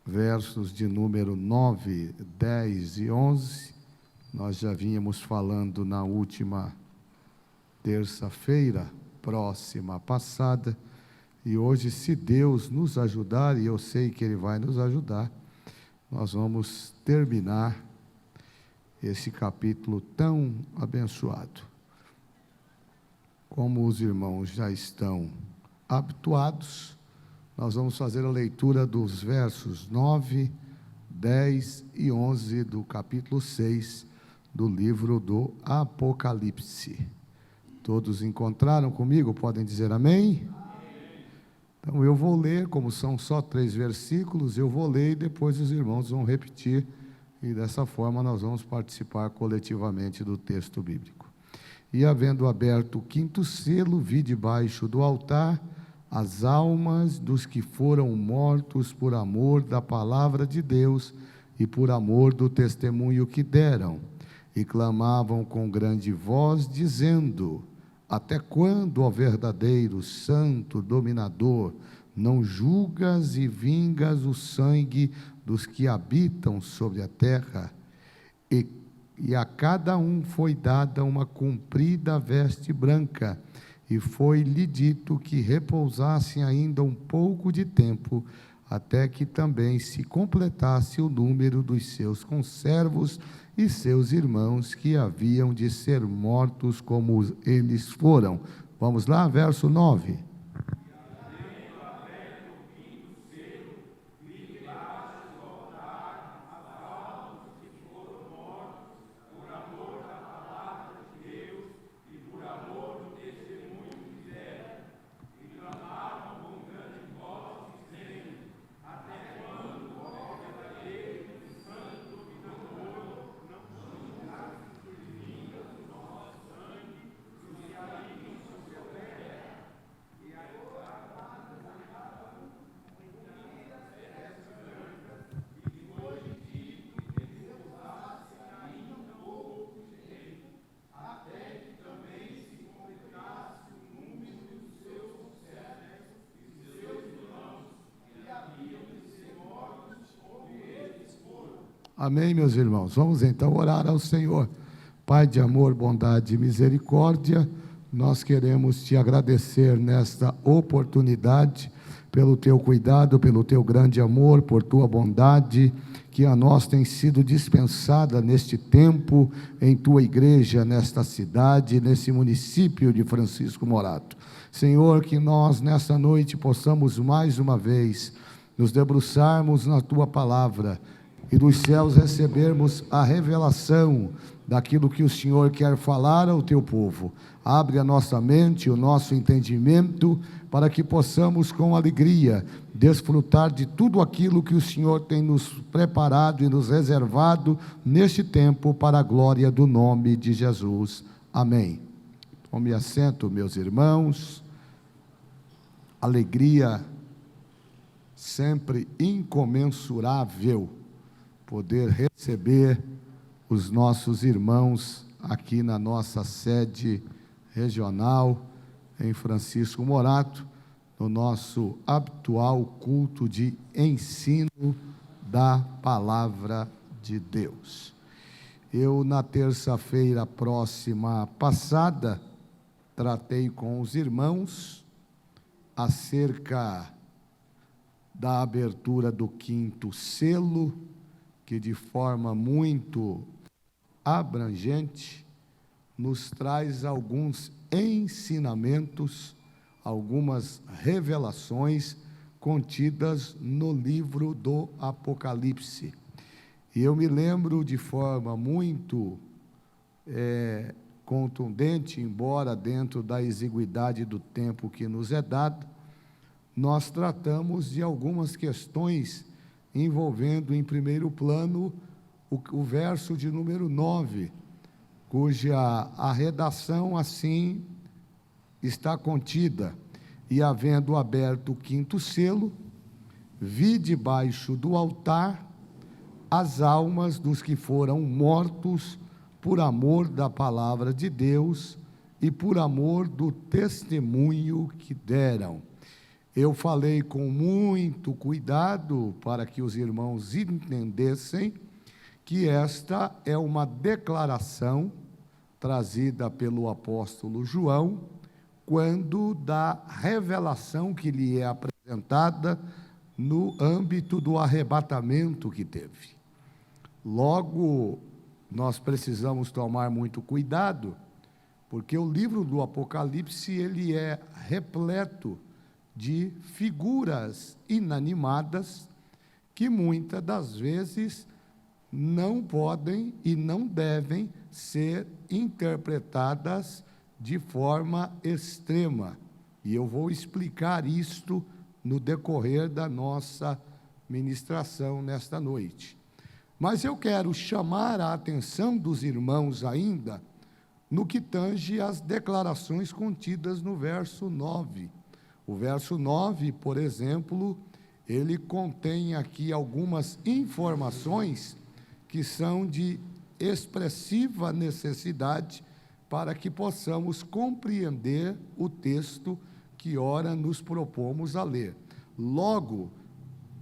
versos de número 9, 10 e 11. Nós já vínhamos falando na última terça-feira, próxima passada, e hoje, se Deus nos ajudar, e eu sei que Ele vai nos ajudar, nós vamos terminar esse capítulo tão abençoado. Como os irmãos já estão habituados, nós vamos fazer a leitura dos versos 9, 10 e 11 do capítulo 6 do livro do Apocalipse. Todos encontraram comigo? Podem dizer amém? Então eu vou ler, como são só 3 versículos, eu vou ler e depois os irmãos vão repetir, e dessa forma nós vamos participar coletivamente do texto bíblico. E havendo aberto o 5º selo, vi debaixo do altar as almas dos que foram mortos por amor da palavra de Deus e por amor do testemunho que deram, e clamavam com grande voz, dizendo: até quando, ó verdadeiro, santo, dominador, não julgas e vingas o sangue dos que habitam sobre a terra? E a cada um foi dada uma comprida veste branca, e foi-lhe dito que repousassem ainda um pouco de tempo, até que também se completasse o número dos seus conservos e seus irmãos que haviam de ser mortos como eles foram. Vamos lá, verso 9. Amém, meus irmãos? Vamos então orar ao Senhor. Pai de amor, bondade e misericórdia, nós queremos te agradecer nesta oportunidade, pelo teu cuidado, pelo teu grande amor, por tua bondade, que a nós tem sido dispensada neste tempo, em tua igreja, nesta cidade, nesse município de Francisco Morato. Senhor, que nós nessa noite possamos mais uma vez nos debruçarmos na tua palavra, e dos céus recebermos a revelação daquilo que o Senhor quer falar ao teu povo. Abre a nossa mente, o nosso entendimento, para que possamos com alegria desfrutar de tudo aquilo que o Senhor tem nos preparado e nos reservado neste tempo, para a glória do nome de Jesus. Amém. Tome assento, meus irmãos. Alegria sempre incomensurável poder receber os nossos irmãos aqui na nossa sede regional, em Francisco Morato, no nosso habitual culto de ensino da palavra de Deus. Eu, na terça-feira próxima passada, tratei com os irmãos acerca da abertura do 5º selo, que de forma muito abrangente nos traz alguns ensinamentos, algumas revelações contidas no livro do Apocalipse. E eu me lembro de forma muito contundente, embora dentro da exiguidade do tempo que nos é dado, nós tratamos de algumas questões envolvendo em primeiro plano o verso de número 9, cuja a redação assim está contida: e havendo aberto o 5º selo, vi debaixo do altar as almas dos que foram mortos por amor da palavra de Deus e por amor do testemunho que deram. Eu falei com muito cuidado para que os irmãos entendessem que esta é uma declaração trazida pelo apóstolo João, quando da revelação que lhe é apresentada no âmbito do arrebatamento que teve. Logo, nós precisamos tomar muito cuidado, porque o livro do Apocalipse, ele é repleto de figuras inanimadas que muitas das vezes não podem e não devem ser interpretadas de forma extrema. E eu vou explicar isto no decorrer da nossa ministração nesta noite. Mas eu quero chamar a atenção dos irmãos ainda no que tange às declarações contidas no verso 9. O verso 9, por exemplo, ele contém aqui algumas informações que são de expressiva necessidade para que possamos compreender o texto que ora nos propomos a ler. Logo,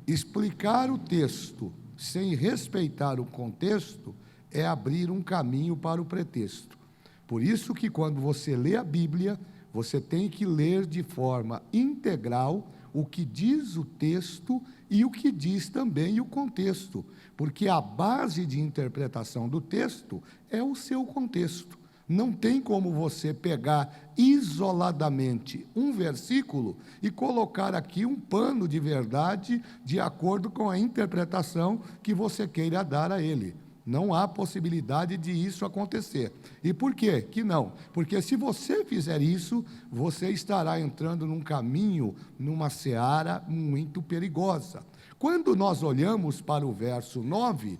explicar o texto sem respeitar o contexto é abrir um caminho para o pretexto. Por isso que quando você lê a Bíblia, você tem que ler de forma integral o que diz o texto e o que diz também o contexto, porque a base de interpretação do texto é o seu contexto. Não tem como você pegar isoladamente um versículo e colocar aqui um pano de verdade de acordo com a interpretação que você queira dar a ele. Não há possibilidade de isso acontecer. E por quê que não? Porque se você fizer isso, você estará entrando num caminho, numa seara muito perigosa. Quando nós olhamos para o verso 9,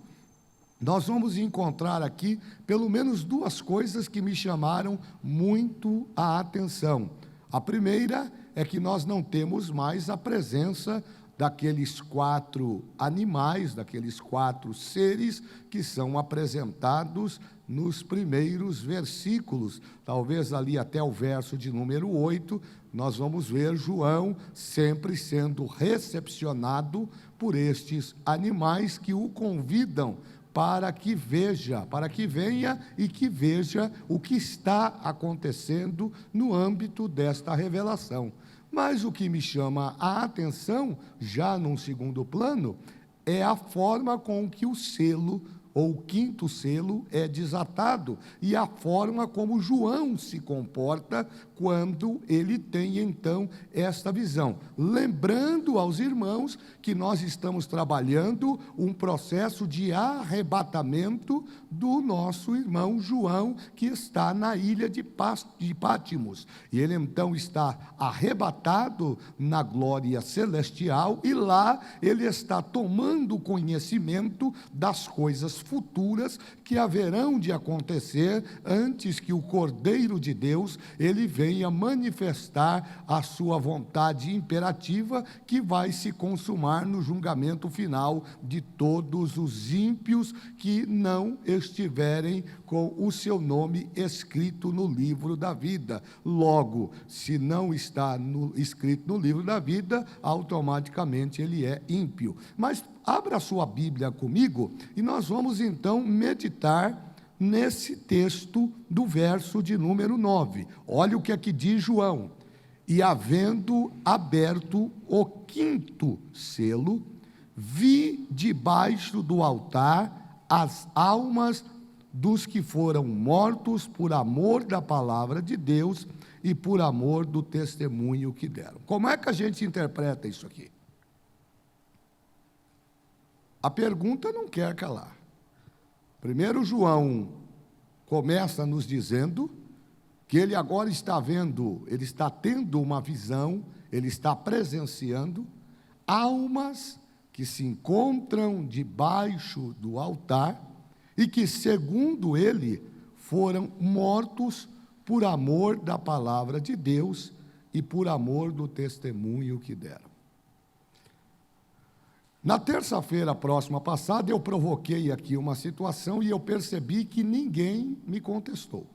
nós vamos encontrar aqui pelo menos duas coisas que me chamaram muito a atenção. A primeira é que nós não temos mais a presença daqueles 4 animais, daqueles 4 seres que são apresentados nos primeiros versículos. Talvez ali até o verso de número 8, nós vamos ver João sempre sendo recepcionado por estes animais que o convidam para que veja, para que venha e que veja o que está acontecendo no âmbito desta revelação. Mas o que me chama a atenção, já num segundo plano, é a forma com que o selo, ou o 5º selo, é desatado, e a forma como João se comporta quando ele tem, então, esta visão. Lembrando aos irmãos que nós estamos trabalhando um processo de arrebatamento do nosso irmão João, que está na ilha de Pátimos. E ele, então, está arrebatado na glória celestial, e lá ele está tomando conhecimento das coisas futuras que haverão de acontecer antes que o Cordeiro de Deus ele venha manifestar a sua vontade imperativa, que vai se consumar no julgamento final de todos os ímpios que não estiverem com o seu nome escrito no livro da vida. Logo, se não está escrito no livro da vida, automaticamente ele é ímpio. Mas abra a sua Bíblia comigo e nós vamos então meditar nesse texto do verso de número 9. Olha o que aqui diz João: e havendo aberto o 5º selo, vi debaixo do altar as almas dos que foram mortos por amor da palavra de Deus e por amor do testemunho que deram. Como é que a gente interpreta isso aqui? A pergunta não quer calar. Primeiro, João começa nos dizendo que ele agora está vendo, ele está tendo uma visão, ele está presenciando almas que se encontram debaixo do altar e que, segundo ele, foram mortos por amor da palavra de Deus e por amor do testemunho que deram. Na terça-feira próxima passada, eu provoquei aqui uma situação e eu percebi que ninguém me contestou.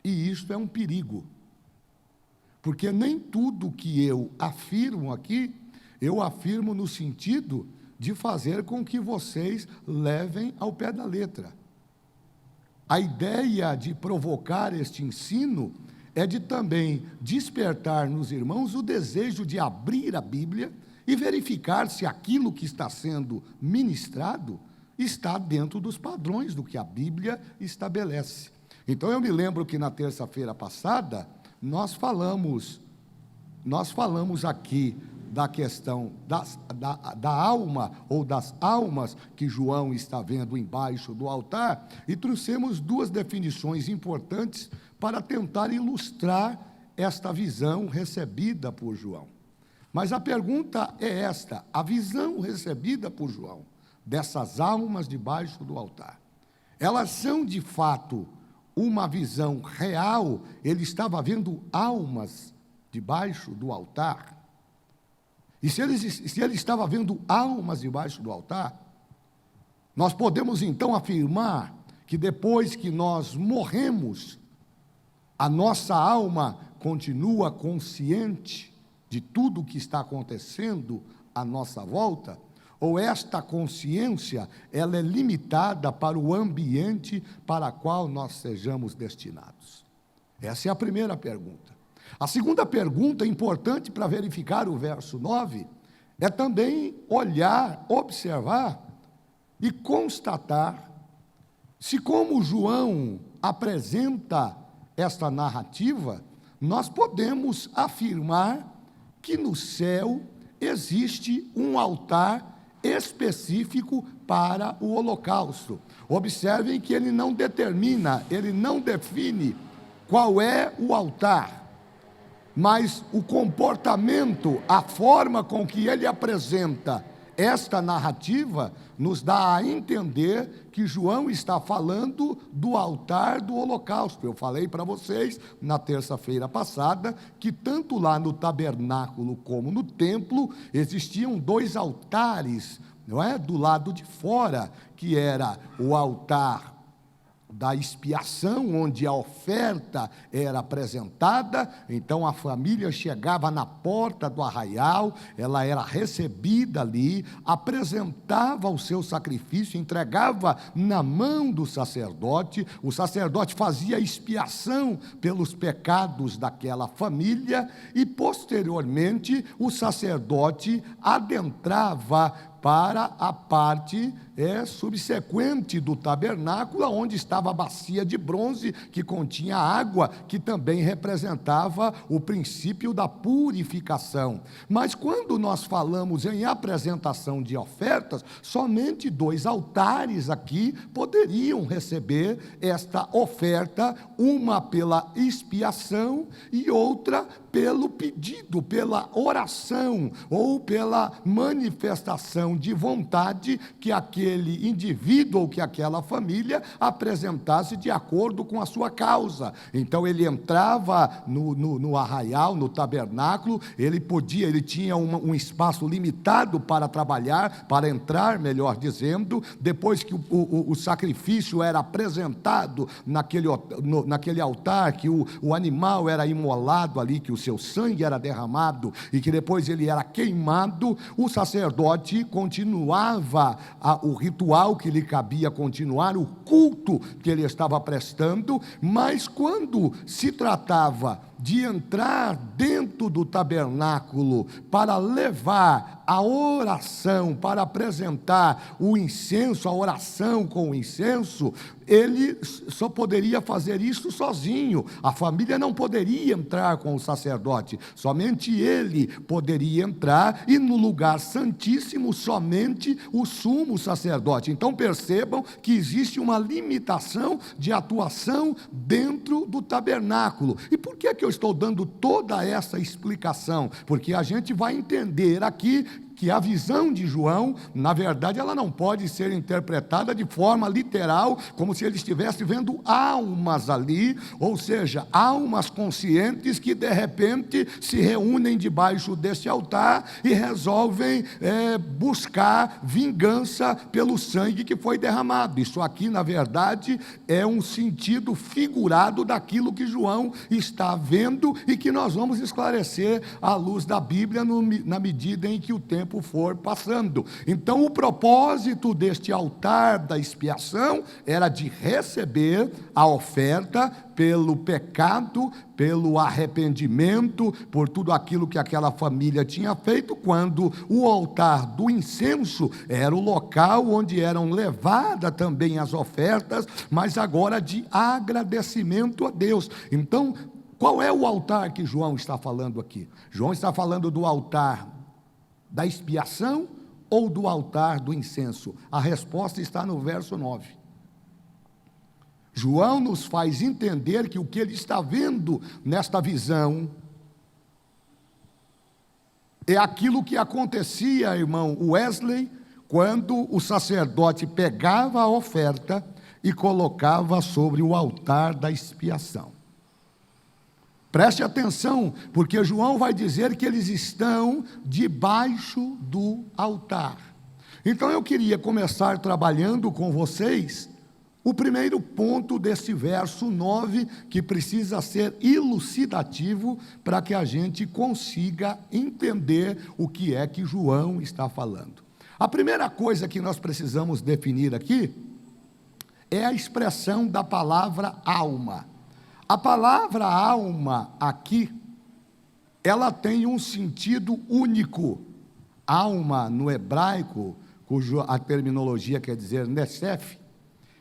E isto é um perigo. porque nem tudo que eu afirmo aqui, eu afirmo no sentido de fazer com que vocês levem ao pé da letra. A ideia de provocar este ensino é de também despertar nos irmãos o desejo de abrir a Bíblia e verificar se aquilo que está sendo ministrado está dentro dos padrões do que a Bíblia estabelece. Então, eu me lembro que na terça-feira passada, nós falamos aqui da questão da alma, ou das almas que João está vendo embaixo do altar, e trouxemos duas definições importantes para tentar ilustrar esta visão recebida por João. Mas a pergunta é esta: a visão recebida por João, dessas almas debaixo do altar, elas são de fato uma visão real? Ele estava vendo almas debaixo do altar? E se ele estava vendo almas debaixo do altar, nós podemos então afirmar que depois que nós morremos, a nossa alma continua consciente de tudo o que está acontecendo à nossa volta? Ou esta consciência, ela é limitada para o ambiente para o qual nós sejamos destinados? Essa é a primeira pergunta. A segunda pergunta, importante para verificar o verso 9, é também olhar, observar e constatar se, como João apresenta esta narrativa, nós podemos afirmar que no céu existe um altar específico para o holocausto. Observem que ele não determina, ele não define qual é o altar, mas o comportamento, a forma com que ele apresenta esta narrativa, nos dá a entender que João está falando do altar do holocausto. Eu falei para vocês, na terça-feira passada, que tanto lá no tabernáculo como no templo, existiam dois altares, não é? Do lado de fora, que era o altar da expiação, onde a oferta era apresentada. Então a família chegava na porta do arraial, ela era recebida ali, apresentava o seu sacrifício, entregava na mão do sacerdote, o sacerdote fazia expiação pelos pecados daquela família, e posteriormente o sacerdote adentrava para a parte subsequente do tabernáculo, onde estava a bacia de bronze que continha água, que também representava o princípio da purificação. Mas quando nós falamos em apresentação de ofertas, somente dois altares aqui poderiam receber esta oferta, uma pela expiação e outra pelo pedido, pela oração ou pela manifestação de vontade que aquele indivíduo ou que aquela família apresentasse de acordo com a sua causa. Então ele entrava no arraial, no tabernáculo, ele tinha um espaço limitado para trabalhar, para entrar, melhor dizendo. Depois que o sacrifício era apresentado naquele altar, que o animal era imolado ali, que o seu sangue era derramado e que depois ele era queimado, o sacerdote continuava o ritual que lhe cabia continuar, o culto que ele estava prestando. Mas quando se tratava de entrar dentro do tabernáculo para levar a oração, para apresentar o incenso, a oração com o incenso, ele só poderia fazer isso sozinho. A família não poderia entrar com o sacerdote, somente ele poderia entrar, e no lugar santíssimo somente o sumo sacerdote. Então percebam que existe uma limitação de atuação dentro do tabernáculo. E por que eu estou dando toda essa explicação? Porque a gente vai entender aqui que a visão de João, na verdade, ela não pode ser interpretada de forma literal, como se ele estivesse vendo almas ali, ou seja, almas conscientes que de repente se reúnem debaixo desse altar e resolvem buscar vingança pelo sangue que foi derramado. Isso aqui, na verdade, é um sentido figurado daquilo que João está vendo e que nós vamos esclarecer à luz da Bíblia na medida em que o tempo for passando. Então, o propósito deste altar da expiação era de receber a oferta pelo pecado, pelo arrependimento, por tudo aquilo que aquela família tinha feito, quando o altar do incenso era o local onde eram levadas também as ofertas, mas agora de agradecimento a Deus. Então, qual é o altar que João está falando aqui? João está falando do altar da expiação ou do altar do incenso? A resposta está no verso 9. João nos faz entender que o que ele está vendo nesta visão é aquilo que acontecia, irmão Wesley, quando o sacerdote pegava a oferta e colocava sobre o altar da expiação. Preste atenção, porque João vai dizer que eles estão debaixo do altar. Então eu queria começar trabalhando com vocês o primeiro ponto desse verso 9, que precisa ser elucidativo para que a gente consiga entender o que é que João está falando. A primeira coisa que nós precisamos definir aqui é a expressão da palavra alma. A palavra alma aqui, ela tem um sentido único. Alma no hebraico, cuja a terminologia quer dizer nesef,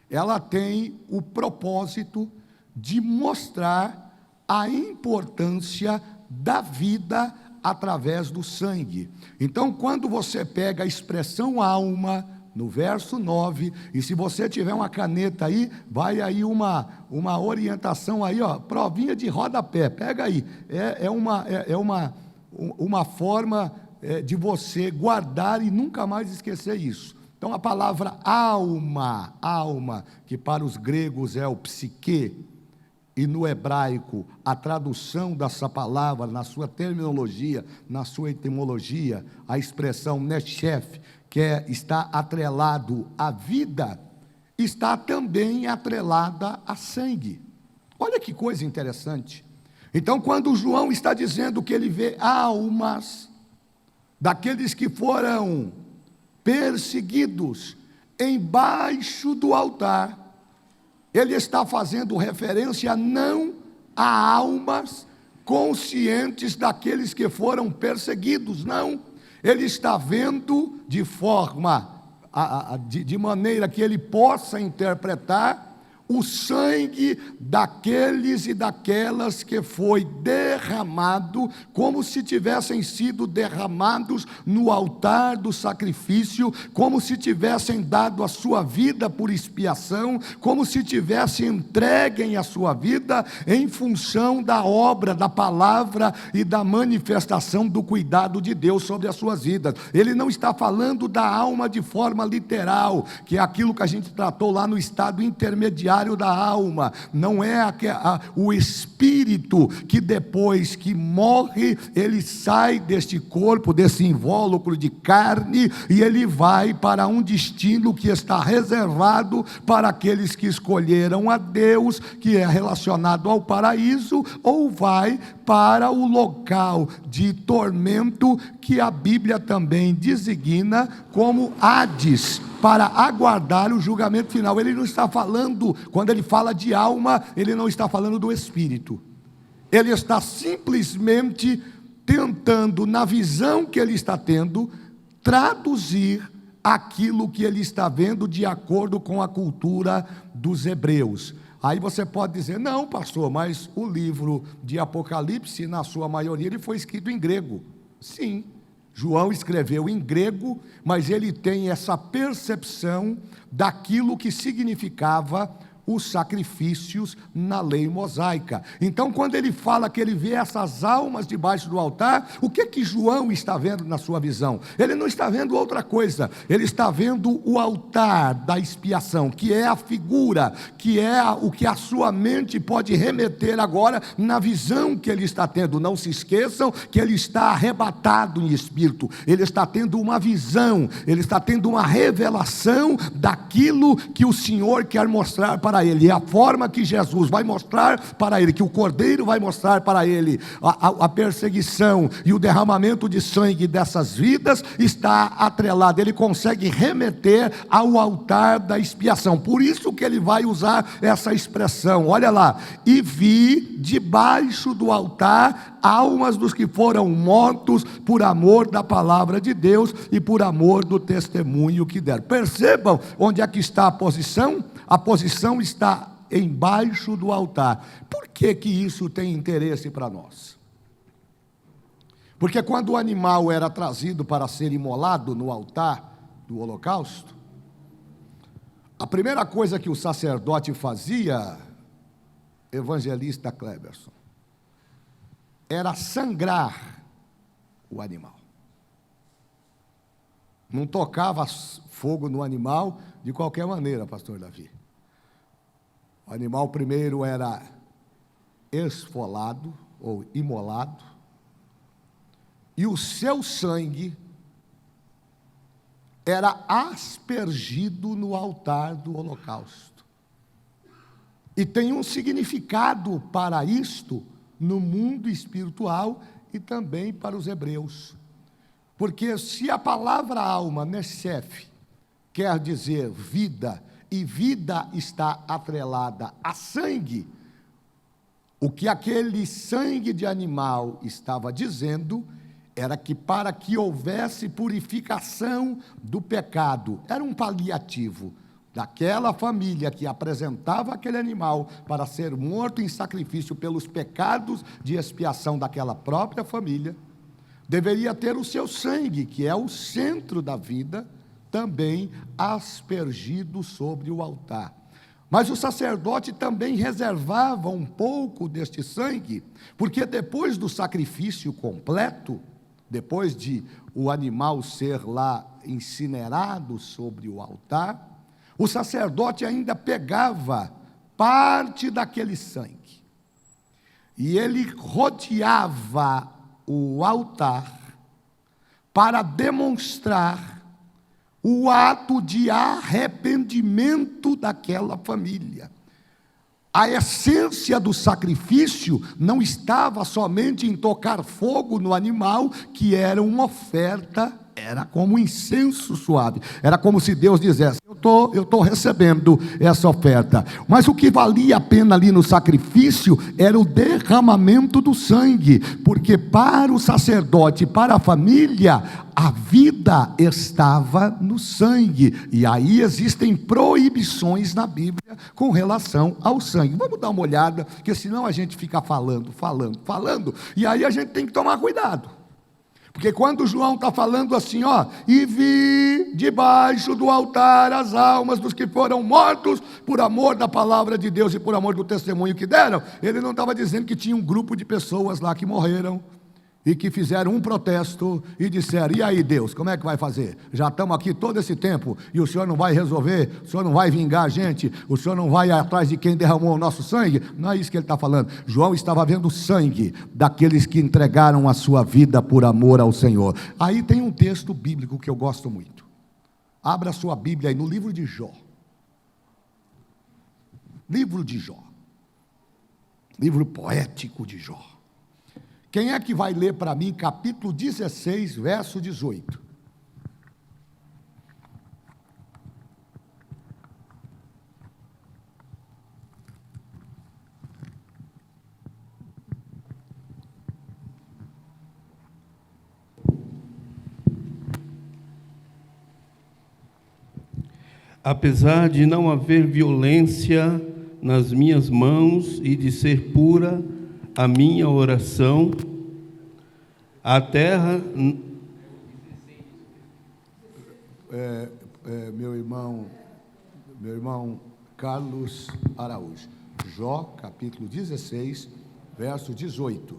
ela tem o propósito de mostrar a importância da vida através do sangue. Então, quando você pega a expressão alma no verso 9, e se você tiver uma caneta aí, vai aí uma orientação aí, ó, provinha de rodapé, pega aí, é uma forma de você guardar e nunca mais esquecer isso. Então a palavra alma, que para os gregos é o psique, e no hebraico a tradução dessa palavra, na sua terminologia, na sua etimologia, a expressão neshef, que está atrelado à vida, está também atrelada a sangue. Olha que coisa interessante. Então, quando João está dizendo que ele vê almas daqueles que foram perseguidos embaixo do altar, ele está fazendo referência não a almas conscientes daqueles que foram perseguidos, não. Ele está vendo de forma, de maneira que ele possa interpretar o sangue daqueles e daquelas que foi derramado, como se tivessem sido derramados no altar do sacrifício, como se tivessem dado a sua vida por expiação, como se tivessem entreguem a sua vida em função da obra, da palavra e da manifestação do cuidado de Deus sobre as suas vidas. Ele não está falando da alma de forma literal, que é aquilo que a gente tratou lá no estado intermediário da alma. Não é o espírito que depois que morre, ele sai deste corpo, desse invólucro de carne, e ele vai para um destino que está reservado para aqueles que escolheram a Deus, que é relacionado ao paraíso, ou vai para o local de tormento que a Bíblia também designa como Hades, para aguardar o julgamento final. Ele não está falando, quando ele fala de alma, ele não está falando do espírito. Ele está simplesmente tentando, na visão que ele está tendo, traduzir aquilo que ele está vendo de acordo com a cultura dos hebreus. Aí você pode dizer, não, pastor, mas o livro de Apocalipse, na sua maioria, ele foi escrito em grego. Sim, João escreveu em grego, mas ele tem essa percepção daquilo que significava os sacrifícios na lei mosaica. Então, quando ele fala que ele vê essas almas debaixo do altar, o que João está vendo na sua visão? Ele não está vendo outra coisa, ele está vendo o altar da expiação, que é a figura, que é o que a sua mente pode remeter agora na visão que ele está tendo. Não se esqueçam que ele está arrebatado em espírito, ele está tendo uma visão, ele está tendo uma revelação daquilo que o Senhor quer mostrar para ele, é a forma que Jesus vai mostrar para ele, que o Cordeiro vai mostrar para ele. A perseguição e o derramamento de sangue dessas vidas está atrelado, ele consegue remeter ao altar da expiação. Por isso que ele vai usar essa expressão, olha lá: e vi debaixo do altar almas dos que foram mortos por amor da palavra de Deus e por amor do testemunho que deram. Percebam onde é que está a posição? A posição está embaixo do altar. Por que isso tem interesse para nós? Porque quando o animal era trazido para ser imolado no altar do holocausto, a primeira coisa que o sacerdote fazia, evangelista Cleberson, era sangrar o animal. Não tocava fogo no animal de qualquer maneira, pastor Davi. O animal primeiro era esfolado ou imolado, e o seu sangue era aspergido no altar do holocausto. E tem um significado para isto no mundo espiritual e também para os hebreus. Porque se a palavra alma, neshef, quer dizer vida, e vida está atrelada a sangue, o que aquele sangue de animal estava dizendo era que para que houvesse purificação do pecado, era um paliativo daquela família que apresentava aquele animal para ser morto em sacrifício pelos pecados de expiação daquela própria família, deveria ter o seu sangue, que é o centro da vida, também aspergido sobre o altar. Mas o sacerdote também reservava um pouco deste sangue, porque depois do sacrifício completo, depois de o animal ser lá incinerado sobre o altar, o sacerdote ainda pegava parte daquele sangue e ele rodeava o altar para demonstrar o ato de arrependimento daquela família. A essência do sacrifício não estava somente em tocar fogo no animal, que era uma oferta, era como um incenso suave, era como se Deus dissesse: eu estou recebendo essa oferta. Mas o que valia a pena ali no sacrifício era o derramamento do sangue, porque para o sacerdote, para a família, a vida estava no sangue, e aí existem proibições na Bíblia com relação ao sangue. Vamos dar uma olhada, porque senão a gente fica falando, e aí a gente tem que tomar cuidado. Porque quando João está falando assim, e vi debaixo do altar as almas dos que foram mortos por amor da palavra de Deus e por amor do testemunho que deram, ele não estava dizendo que tinha um grupo de pessoas lá que morreram e que fizeram um protesto e disseram: e aí Deus, como é que vai fazer? Já estamos aqui todo esse tempo e o Senhor não vai resolver, o Senhor não vai vingar a gente, o Senhor não vai atrás de quem derramou o nosso sangue? Não é isso que ele está falando. João estava vendo o sangue daqueles que entregaram a sua vida por amor ao Senhor. Aí tem um texto bíblico que eu gosto muito. Abra a sua Bíblia aí no livro de Jó. Livro de Jó. Livro poético de Jó. Quem é que vai ler para mim capítulo 16, verso 18? Apesar de não haver violência nas minhas mãos e de ser pura a minha oração, a terra... Meu irmão, Carlos Araújo. Jó, capítulo 16, verso 18.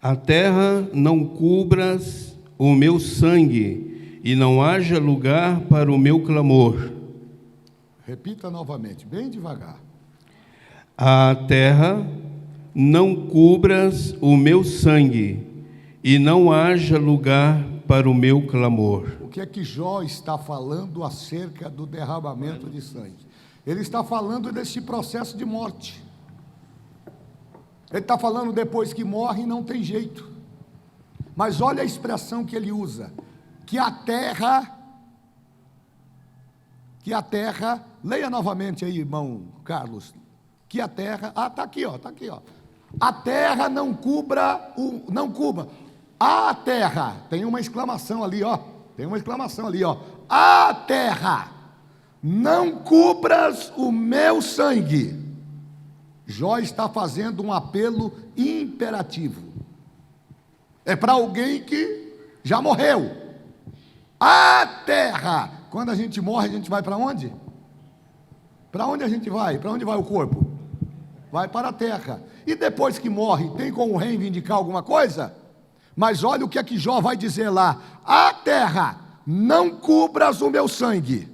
A terra não cubras o meu sangue, e não haja lugar para o meu clamor. Repita novamente, bem devagar. A terra não cubras o meu sangue, e não haja lugar para o meu clamor. O que é que Jó está falando acerca do derramamento de sangue? Ele está falando desse processo de morte. Ele está falando depois que morre não tem jeito. Mas olha a expressão que ele usa, que a terra, leia novamente aí, irmão Carlos, que a terra, está aqui, ó, a terra não cubra, a terra, tem uma exclamação ali, ó, a terra, não cubras o meu sangue. Jó está fazendo um apelo imperativo, é para alguém que já morreu. A terra, quando a gente morre, a gente vai para onde? Para onde a gente vai? Para onde vai o corpo? Vai para a terra. E depois que morre, tem como reivindicar alguma coisa? Mas olha o que é que Jó vai dizer lá: a terra, não cubras o meu sangue,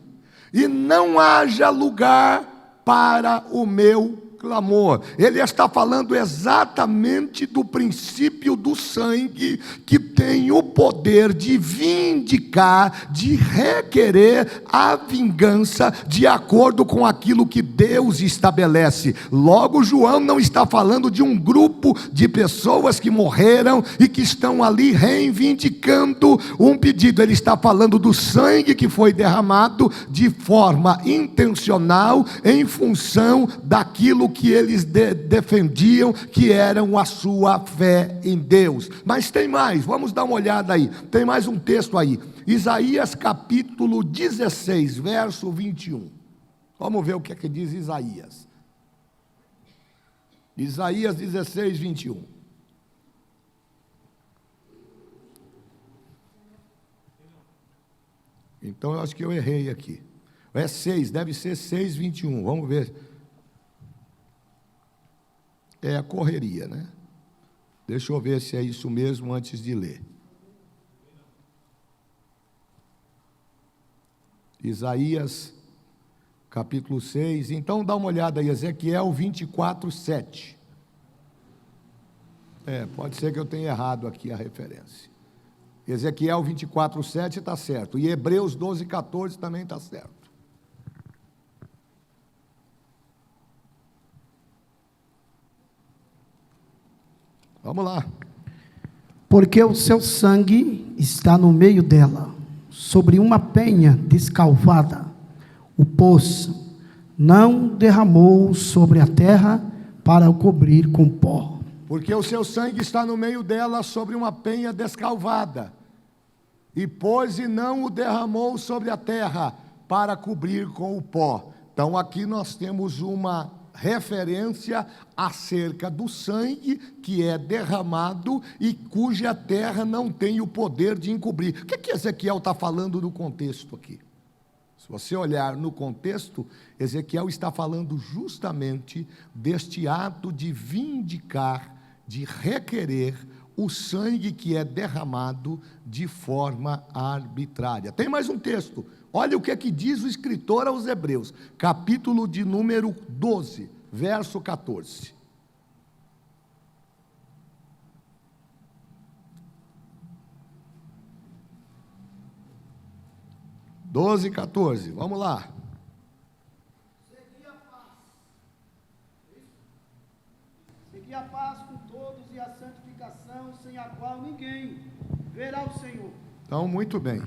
e não haja lugar para o meu clamor. Ele está falando exatamente do princípio do sangue, que tem o poder de vindicar, de requerer a vingança de acordo com aquilo que Deus estabelece. Logo, João não está falando de um grupo de pessoas que morreram e que estão ali reivindicando um pedido. Ele está falando do sangue que foi derramado de forma intencional, em função daquilo que eles defendiam, que eram a sua fé em Deus. Mas tem mais, vamos dar uma olhada aí, tem mais um texto aí, Isaías capítulo 16, verso 21, vamos ver o que é que diz Isaías. Isaías 16, 21. Então eu acho que eu errei aqui, é 6, deve ser 6, 21, vamos ver. É a correria, né? Deixa eu ver se é isso mesmo antes de ler. Isaías, capítulo 6. Então dá uma olhada aí, Ezequiel 24, 7. Pode ser que eu tenha errado aqui a referência. Ezequiel 24, 7 está certo. E Hebreus 12, 14 também está certo. Vamos lá. Porque o seu sangue está no meio dela, sobre uma penha descalvada. O poço não derramou sobre a terra para o cobrir com pó. Porque o seu sangue está no meio dela, sobre uma penha descalvada. E pôs e não o derramou sobre a terra para cobrir com o pó. Então aqui nós temos uma referência acerca do sangue que é derramado e cuja terra não tem o poder de encobrir. O que Ezequiel está falando no contexto aqui? Se você olhar no contexto, Ezequiel está falando justamente deste ato de vindicar, de requerer o sangue que é derramado de forma arbitrária. Tem mais um texto. Olha o que é que diz o escritor aos Hebreus, capítulo de número 12, verso 14. Doze, 14, vamos lá. Segui a paz com todos e a santificação, sem a qual ninguém verá o Senhor. Então, muito bem.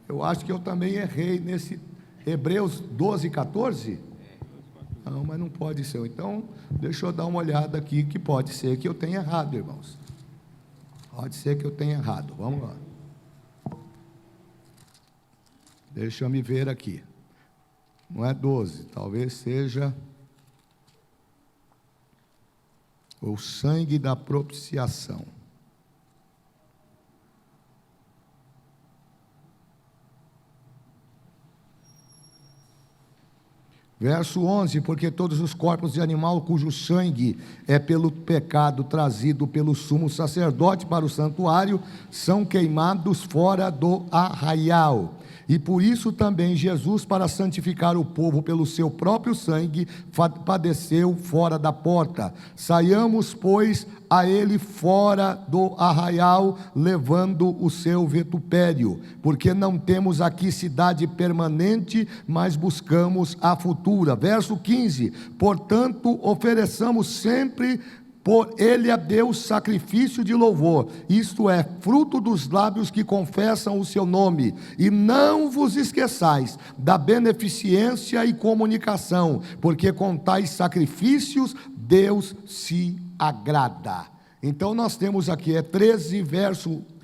Eu acho que eu também errei nesse Hebreus 12, 14. Não, mas não pode ser. Então, deixa eu dar uma olhada aqui, que pode ser que eu tenha errado, irmãos. Pode ser que eu tenha errado. Vamos lá. Deixa eu me ver aqui. Não é 12, talvez seja o sangue da propiciação. Verso 11, porque todos os corpos de animal cujo sangue é pelo pecado trazido pelo sumo sacerdote para o santuário, são queimados fora do arraial. E por isso também Jesus, para santificar o povo pelo seu próprio sangue, padeceu fora da porta. Saiamos, pois, a ele fora do arraial, levando o seu vitupério, porque não temos aqui cidade permanente, mas buscamos a futura. Verso 15, portanto, ofereçamos sempre por ele a Deus sacrifício de louvor, isto é, fruto dos lábios que confessam o seu nome, e não vos esqueçais da beneficência e comunicação, porque com tais sacrifícios Deus se agrada. Então nós temos aqui,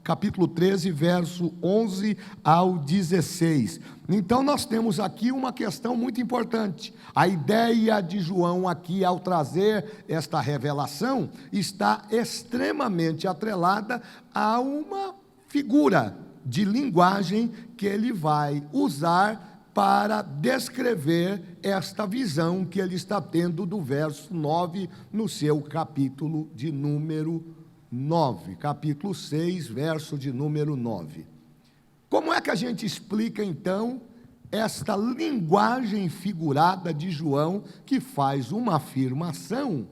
capítulo 13, verso 11 ao 16. Então nós temos aqui uma questão muito importante. A ideia de João aqui, ao trazer esta revelação, está extremamente atrelada a uma figura de linguagem que ele vai usar para descrever esta visão que ele está tendo do verso 9 no seu capítulo de número 9, capítulo 6, verso de número 9. Como é que a gente explica então esta linguagem figurada de João, que faz uma afirmação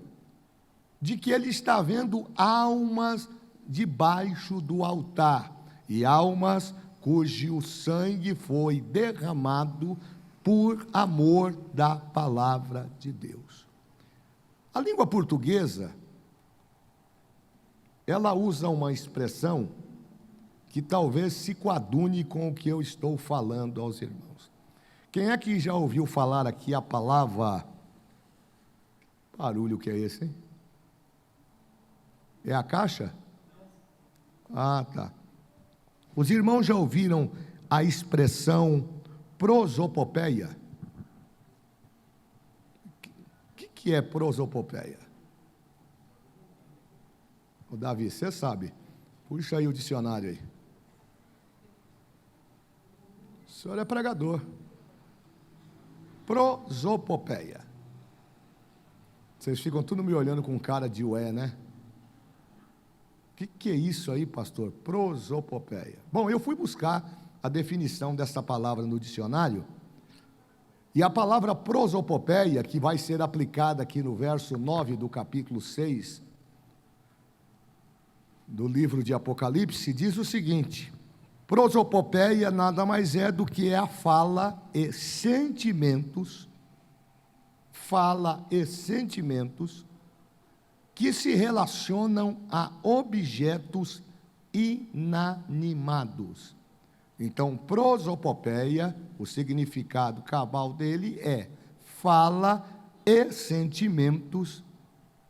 de que ele está vendo almas debaixo do altar, e almas cujo sangue foi derramado por amor da palavra de Deus? A língua portuguesa, ela usa uma expressão que talvez se coadune com o que eu estou falando aos irmãos. Quem é que já ouviu falar aqui a palavra... Barulho que é esse, hein? É a caixa? Ah, tá. Os irmãos já ouviram a expressão prosopopeia? O que é prosopopeia? O Davi, você sabe. Puxa aí o dicionário aí. O senhor é pregador. Prosopopeia. Vocês ficam tudo me olhando com cara de ué, né? O que é isso aí, pastor? Prosopopeia. Bom, eu fui buscar a definição dessa palavra no dicionário, e a palavra prosopopeia, que vai ser aplicada aqui no verso 9 do capítulo 6, do livro de Apocalipse, diz o seguinte: prosopopeia nada mais é do que a fala e sentimentos que se relacionam a objetos inanimados. Então, prosopopeia, o significado cabal dele é fala e sentimentos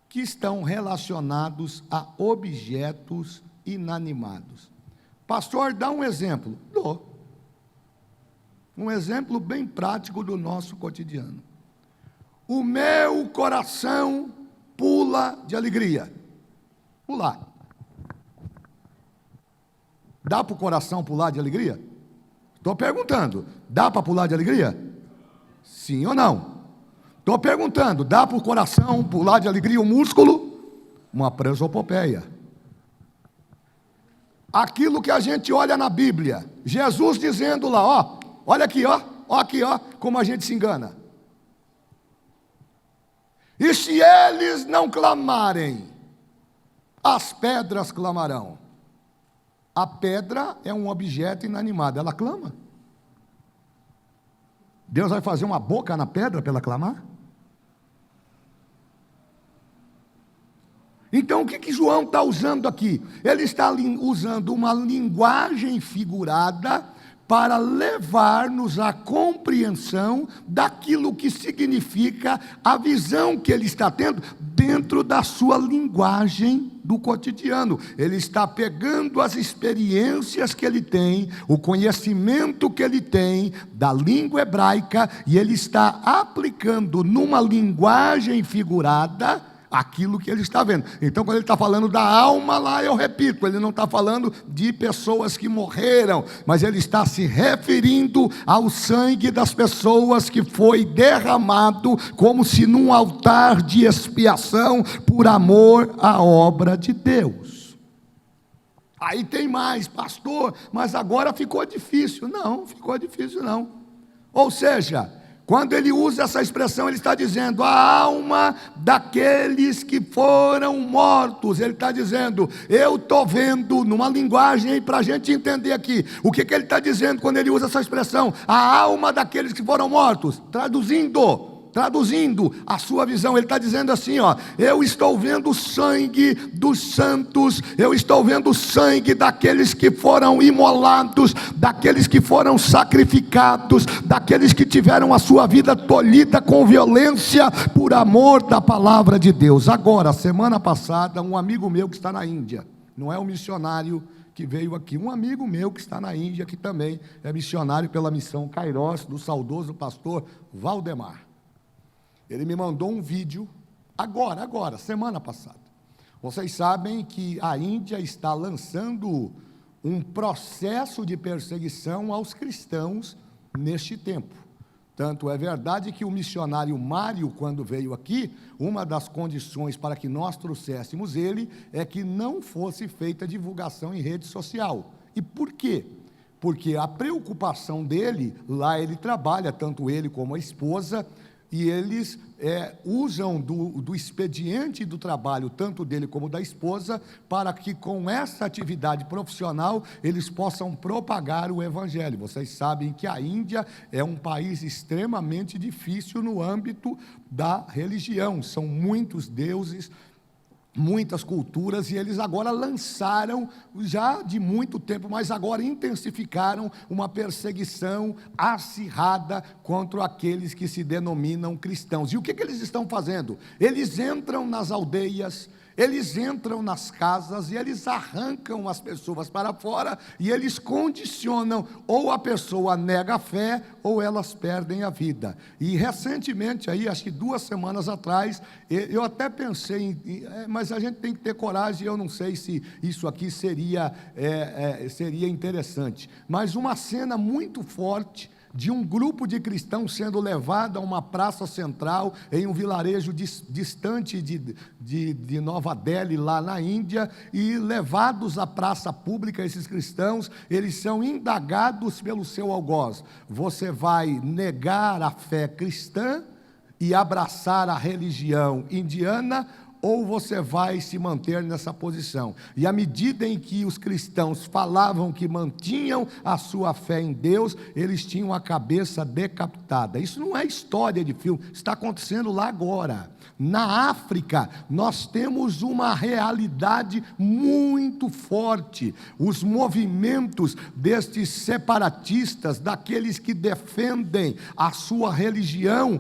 que estão relacionados a objetos inanimados. Pastor, dá um exemplo. Dou. Um exemplo bem prático do nosso cotidiano. O meu coração pula de alegria. Pular. Dá para o coração pular de alegria? Estou perguntando. Dá para pular de alegria? Sim ou não? Estou perguntando. Dá para o coração pular de alegria o músculo? Uma prosopopeia. Aquilo que a gente olha na Bíblia, Jesus dizendo lá, ó, olha aqui, ó aqui, ó, como a gente se engana. E se eles não clamarem, as pedras clamarão. A pedra é um objeto inanimado, ela clama. Deus vai fazer uma boca na pedra para ela clamar? Então, o que João está usando aqui? Ele está usando uma linguagem figurada para levar-nos à compreensão daquilo que significa a visão que ele está tendo dentro da sua linguagem do cotidiano. Ele está pegando as experiências que ele tem, o conhecimento que ele tem da língua hebraica, e ele está aplicando numa linguagem figurada aquilo que ele está vendo. Então, quando ele está falando da alma lá, eu repito, ele não está falando de pessoas que morreram, mas ele está se referindo ao sangue das pessoas que foi derramado, como se num altar de expiação, por amor à obra de Deus. Aí tem mais, pastor, mas agora ficou difícil. Não, ficou difícil não. Ou seja, quando ele usa essa expressão, ele está dizendo a alma daqueles que foram mortos. Ele está dizendo, eu estou vendo, numa linguagem para a gente entender aqui, o que ele está dizendo quando ele usa essa expressão, a alma daqueles que foram mortos. Traduzindo a sua visão, ele está dizendo assim, ó, eu estou vendo o sangue dos santos, eu estou vendo o sangue daqueles que foram imolados, daqueles que foram sacrificados, daqueles que tiveram a sua vida tolhida com violência, por amor da palavra de Deus. Agora, semana passada, um amigo meu que está na Índia, não é um missionário que veio aqui, um amigo meu que está na Índia, que também é missionário pela missão Kairos, do saudoso pastor Valdemar. Ele me mandou um vídeo, agora, semana passada. Vocês sabem que a Índia está lançando um processo de perseguição aos cristãos neste tempo. Tanto é verdade que o missionário Mário, quando veio aqui, uma das condições para que nós trouxéssemos ele, é que não fosse feita divulgação em rede social. E por quê? Porque a preocupação dele, lá ele trabalha, tanto ele como a esposa, e eles usam do expediente do trabalho, tanto dele como da esposa, para que com essa atividade profissional, eles possam propagar o Evangelho. Vocês sabem que a Índia é um país extremamente difícil no âmbito da religião, são muitos deuses, muitas culturas, e eles agora lançaram, já de muito tempo, mas agora intensificaram uma perseguição acirrada contra aqueles que se denominam cristãos. E o que eles estão fazendo? Eles entram nas aldeias, eles entram nas casas e eles arrancam as pessoas para fora e eles condicionam, ou a pessoa nega a fé ou elas perdem a vida. E recentemente, aí, acho que 2 semanas atrás, eu até pensei, mas a gente tem que ter coragem, eu não sei se isso aqui seria interessante, mas uma cena muito forte, de um grupo de cristãos sendo levado a uma praça central, em um vilarejo distante de Nova Delhi, lá na Índia, e levados à praça pública, esses cristãos, eles são indagados pelo seu algoz: você vai negar a fé cristã e abraçar a religião indiana, ou você vai se manter nessa posição? E à medida em que os cristãos falavam que mantinham a sua fé em Deus, eles tinham a cabeça decapitada. Isso não é história de filme, está acontecendo lá agora. Na África, nós temos uma realidade muito forte. Os movimentos destes separatistas, daqueles que defendem a sua religião,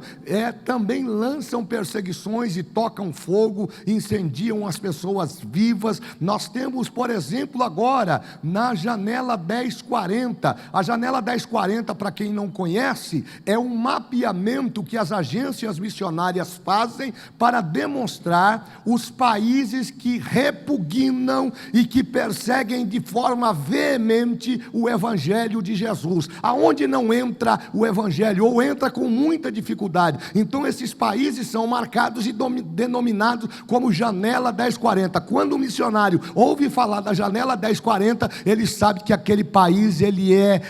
também lançam perseguições e tocam fogo, incendiam as pessoas vivas. Nós temos, por exemplo, agora, na Janela 1040. A Janela 1040, para quem não conhece, é um mapeamento que as agências missionárias fazem para demonstrar os países que repugnam e que perseguem de forma veemente o Evangelho de Jesus. Aonde não entra o Evangelho, ou entra com muita dificuldade. Então esses países são marcados e denominados como Janela 1040. Quando o missionário ouve falar da Janela 1040, ele sabe que aquele país ele é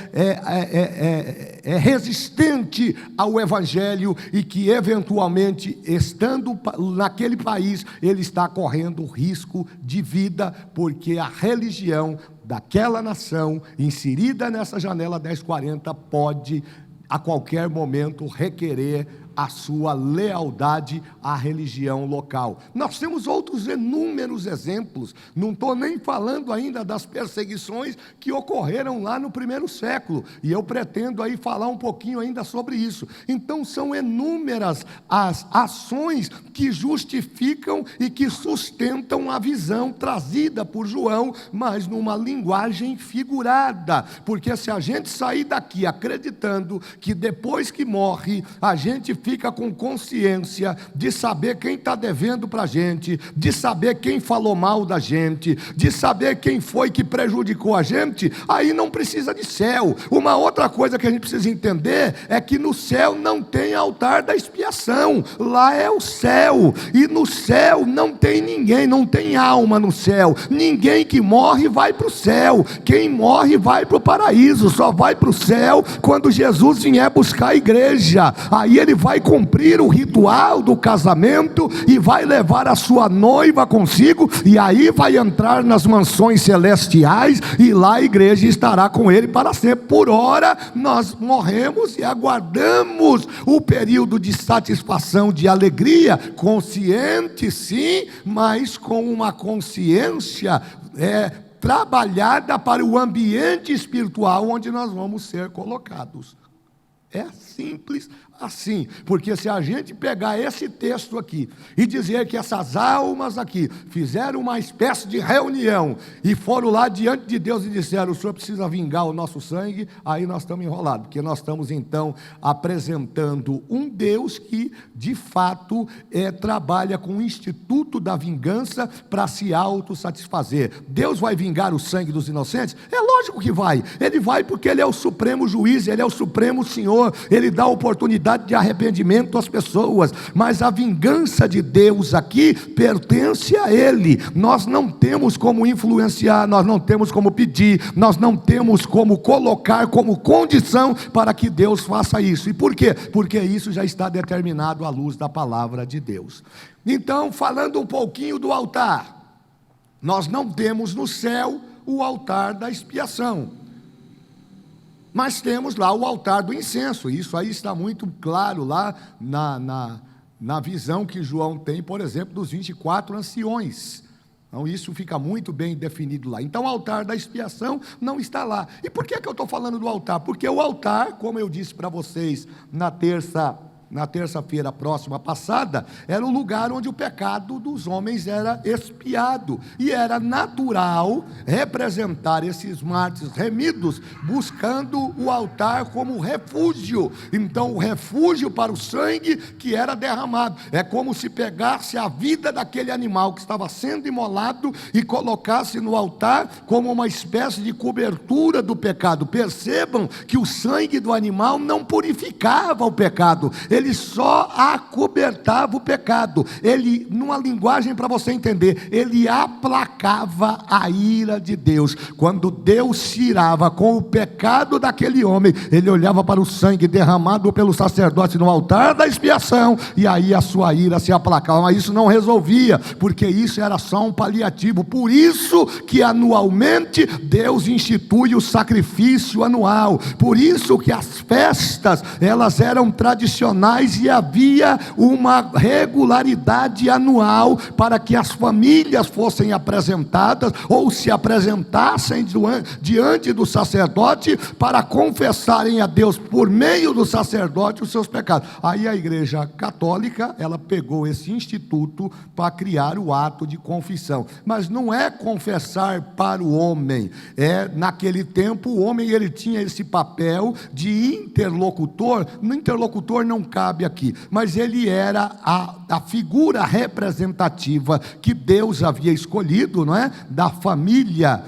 resistente ao Evangelho e que eventualmente, estando naquele país, ele está correndo risco de vida, porque a religião daquela nação, inserida nessa Janela 1040, pode a qualquer momento requerer a sua lealdade à religião local. Nós temos outros inúmeros exemplos, não estou nem falando ainda das perseguições que ocorreram lá no 1º século, e eu pretendo aí falar um pouquinho ainda sobre isso. Então são inúmeras as ações que justificam e que sustentam a visão trazida por João, mas numa linguagem figurada, porque se a gente sair daqui acreditando que depois que morre, a gente fica com consciência de saber quem está devendo para a gente, de saber quem falou mal da gente, de saber quem foi que prejudicou a gente, aí não precisa de céu. Uma outra coisa que a gente precisa entender é que no céu não tem altar da expiação, lá é o céu, e no céu não tem ninguém, não tem alma no céu, ninguém que morre vai para o céu, quem morre vai para o paraíso, só vai para o céu quando Jesus vier buscar a igreja, aí ele vai cumprir o ritual do casamento e vai levar a sua noiva consigo, e aí vai entrar nas mansões celestiais, e lá a igreja estará com ele para sempre. Por hora nós morremos e aguardamos o período de satisfação, de alegria, consciente sim, mas com uma consciência trabalhada para o ambiente espiritual onde nós vamos ser colocados. É simples assim, porque se a gente pegar esse texto aqui e dizer que essas almas aqui fizeram uma espécie de reunião e foram lá diante de Deus e disseram: o Senhor precisa vingar o nosso sangue, aí nós estamos enrolados, porque nós estamos então apresentando um Deus que de fato trabalha com o instituto da vingança para se autossatisfazer. Deus vai vingar o sangue dos inocentes? É lógico que vai, ele vai porque ele é o supremo juiz, ele é o supremo senhor, ele dá oportunidade de arrependimento às pessoas, mas a vingança de Deus aqui pertence a ele. Nós não temos como influenciar, nós não temos como pedir, nós não temos como colocar como condição para que Deus faça isso. E por quê? Porque isso já está determinado à luz da palavra de Deus. Então, falando um pouquinho do altar, nós não temos no céu o altar da expiação, mas temos lá o altar do incenso. Isso aí está muito claro lá na visão que João tem, por exemplo, dos 24 anciões. Então isso fica muito bem definido lá. Então o altar da expiação não está lá. E por que eu estou falando do altar? Porque o altar, como eu disse para vocês na terça-feira próxima passada, era o lugar onde o pecado dos homens era expiado, e era natural representar esses mártires remidos, buscando o altar como refúgio. Então o refúgio para o sangue que era derramado, é como se pegasse a vida daquele animal que estava sendo imolado e colocasse no altar como uma espécie de cobertura do pecado. Percebam que o sangue do animal não purificava o pecado, ele só acobertava o pecado. Ele, numa linguagem para você entender, ele aplacava a ira de Deus. Quando Deus se irava com o pecado daquele homem, ele olhava para o sangue derramado pelo sacerdote no altar da expiação, e aí a sua ira se aplacava. Mas isso não resolvia, porque isso era só um paliativo. Por isso que anualmente Deus institui o sacrifício anual. Por isso que as festas, elas eram tradicionais, e havia uma regularidade anual para que as famílias fossem apresentadas, ou se apresentassem diante do sacerdote, para confessarem a Deus por meio do sacerdote os seus pecados. Aí a igreja católica, ela pegou esse instituto para criar o ato de confissão. Mas não é confessar para o homem, naquele tempo o homem ele tinha esse papel de interlocutor. No interlocutor não cabe aqui, mas ele era a figura representativa que Deus havia escolhido, não é? Da família,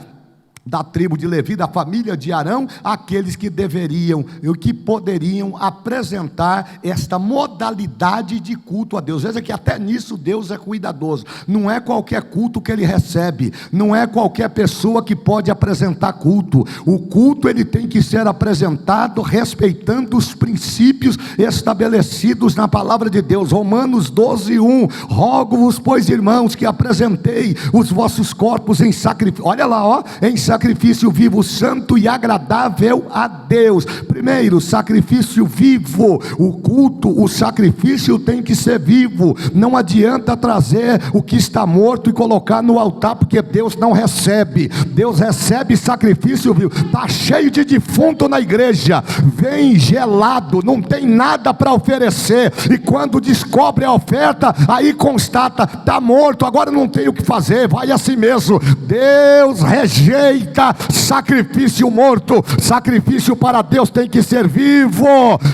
da tribo de Levi, da família de Arão, aqueles que deveriam e que poderiam apresentar esta modalidade de culto a Deus. Veja que até nisso Deus é cuidadoso. Não é qualquer culto que ele recebe, não é qualquer pessoa que pode apresentar culto. O culto ele tem que ser apresentado respeitando os princípios estabelecidos na palavra de Deus. Romanos 12:1, rogo-vos, pois, irmãos, que apresentei os vossos corpos em sacrifício, olha lá, em sacrifício vivo, santo e agradável a Deus. Primeiro, sacrifício vivo. O culto, o sacrifício tem que ser vivo. Não adianta trazer o que está morto e colocar no altar, porque Deus não recebe. Deus recebe sacrifício vivo. Está cheio de defunto na igreja, vem gelado, não tem nada para oferecer, e quando descobre a oferta, aí constata, está morto, agora não tem o que fazer, vai assim mesmo. Deus rejeita aceita sacrifício morto. Sacrifício para Deus tem que ser vivo.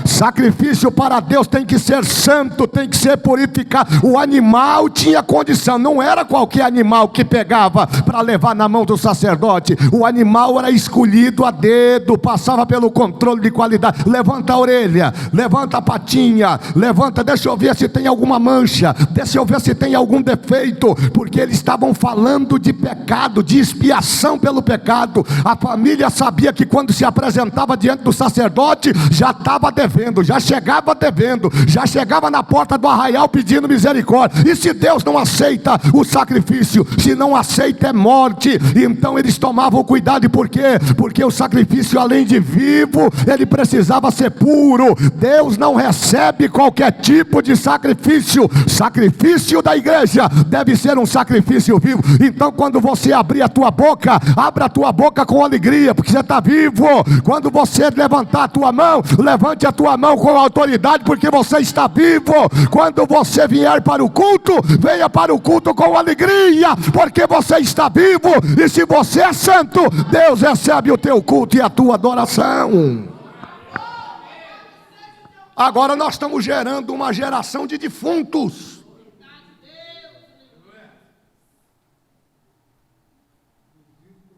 Sacrifício para Deus tem que ser santo, tem que ser purificado. O animal tinha condição, não era qualquer animal que pegava para levar na mão do sacerdote. O animal era escolhido a dedo, passava pelo controle de qualidade. Levanta a orelha, levanta a patinha, levanta, deixa eu ver se tem alguma mancha, deixa eu ver se tem algum defeito, porque eles estavam falando de pecado, de expiação pelo pecado. A família sabia que quando se apresentava diante do sacerdote, já estava devendo, já chegava devendo, já chegava na porta do arraial pedindo misericórdia. E se Deus não aceita o sacrifício, se não aceita é morte. E então eles tomavam cuidado. Por quê? Porque o sacrifício, além de vivo, ele precisava ser puro. Deus não recebe qualquer tipo de sacrifício. Sacrifício da igreja deve ser um sacrifício vivo. Então quando você abrir a tua boca, abra a tua boca com alegria, porque você está vivo. Quando você levantar a tua mão, levante a tua mão com autoridade, porque você está vivo. Quando você vier para o culto, venha para o culto com alegria, porque você está vivo. E se você é santo, Deus recebe o teu culto e a tua adoração. Agora nós estamos gerando uma geração de defuntos.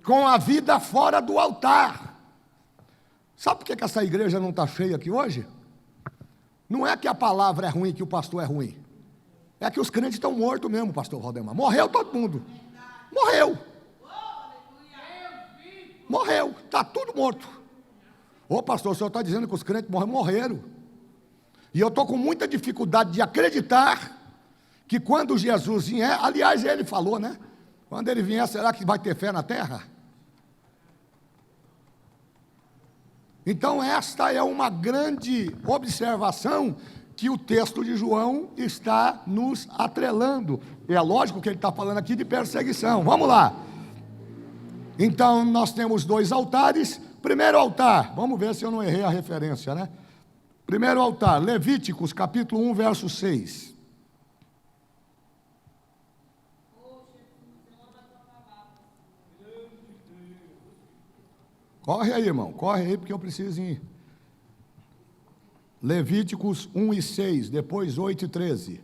Com a vida fora do altar. Sabe por que essa igreja não está cheia aqui hoje? Não é que a palavra é ruim, que o pastor é ruim. É que os crentes estão mortos mesmo, pastor Valdemar. Morreu todo mundo. Morreu. Morreu. Está tudo morto. Ô pastor, o senhor está dizendo que os crentes morreram. E eu estou com muita dificuldade de acreditar que quando Jesus vier, aliás, ele falou, né? Quando ele vier, será que vai ter fé na terra? Então esta é uma grande observação que o texto de João está nos atrelando. É lógico que ele está falando aqui de perseguição. Vamos lá. Então nós temos dois altares. Primeiro altar, vamos ver se eu não errei a referência, né? Primeiro altar, Levíticos capítulo 1, verso 6. Corre aí, irmão, corre aí, porque eu preciso ir. Levíticos 1 e 6, depois 8 e 13.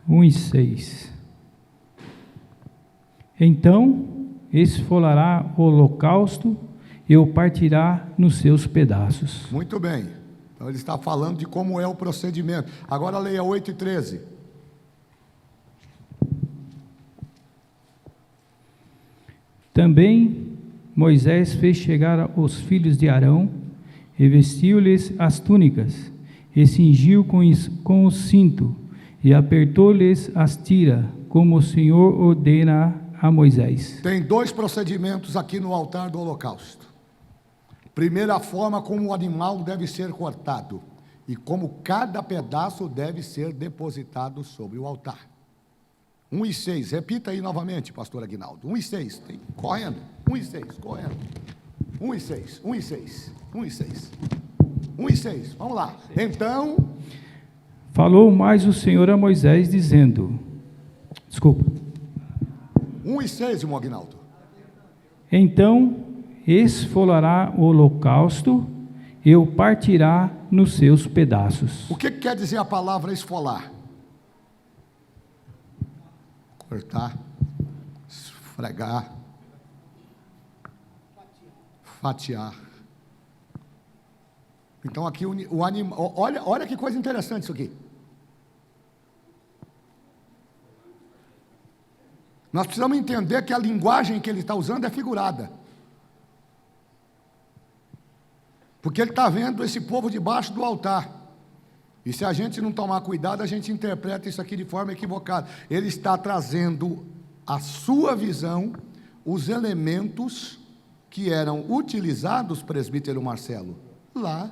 Um e 6. Então esfolará o holocausto e o partirá nos seus pedaços. Muito bem. Então ele está falando de como é o procedimento. Agora leia 8 e 13. Também Moisés fez chegar os filhos de Arão, e vestiu-lhes as túnicas, e cingiu com o cinto, e apertou-lhes as tiras, como o Senhor ordena a Moisés. Tem dois procedimentos aqui no altar do holocausto. Primeiro, a forma como o animal deve ser cortado, e como cada pedaço deve ser depositado sobre o altar. 1 e 6, repita aí novamente, pastor Aguinaldo. 1 e 6, correndo. 1 e 6, correndo. 1 e 6, 1 e 6, 1 e 6. 1 e 6, vamos lá. Então, falou mais o Senhor a Moisés, dizendo, 1 e 6, irmão Aguinaldo. Então esfolará o holocausto e o partirá nos seus pedaços. O que quer dizer a palavra esfolar? Cortar, esfregar, fatiar. Então aqui o animal, olha que coisa interessante isso aqui. Nós precisamos entender que a linguagem que ele está usando é figurada. Porque ele está vendo esse povo debaixo do altar. E se a gente não tomar cuidado, a gente interpreta isso aqui de forma equivocada. Ele está trazendo a sua visão, os elementos que eram utilizados, presbítero Marcelo, lá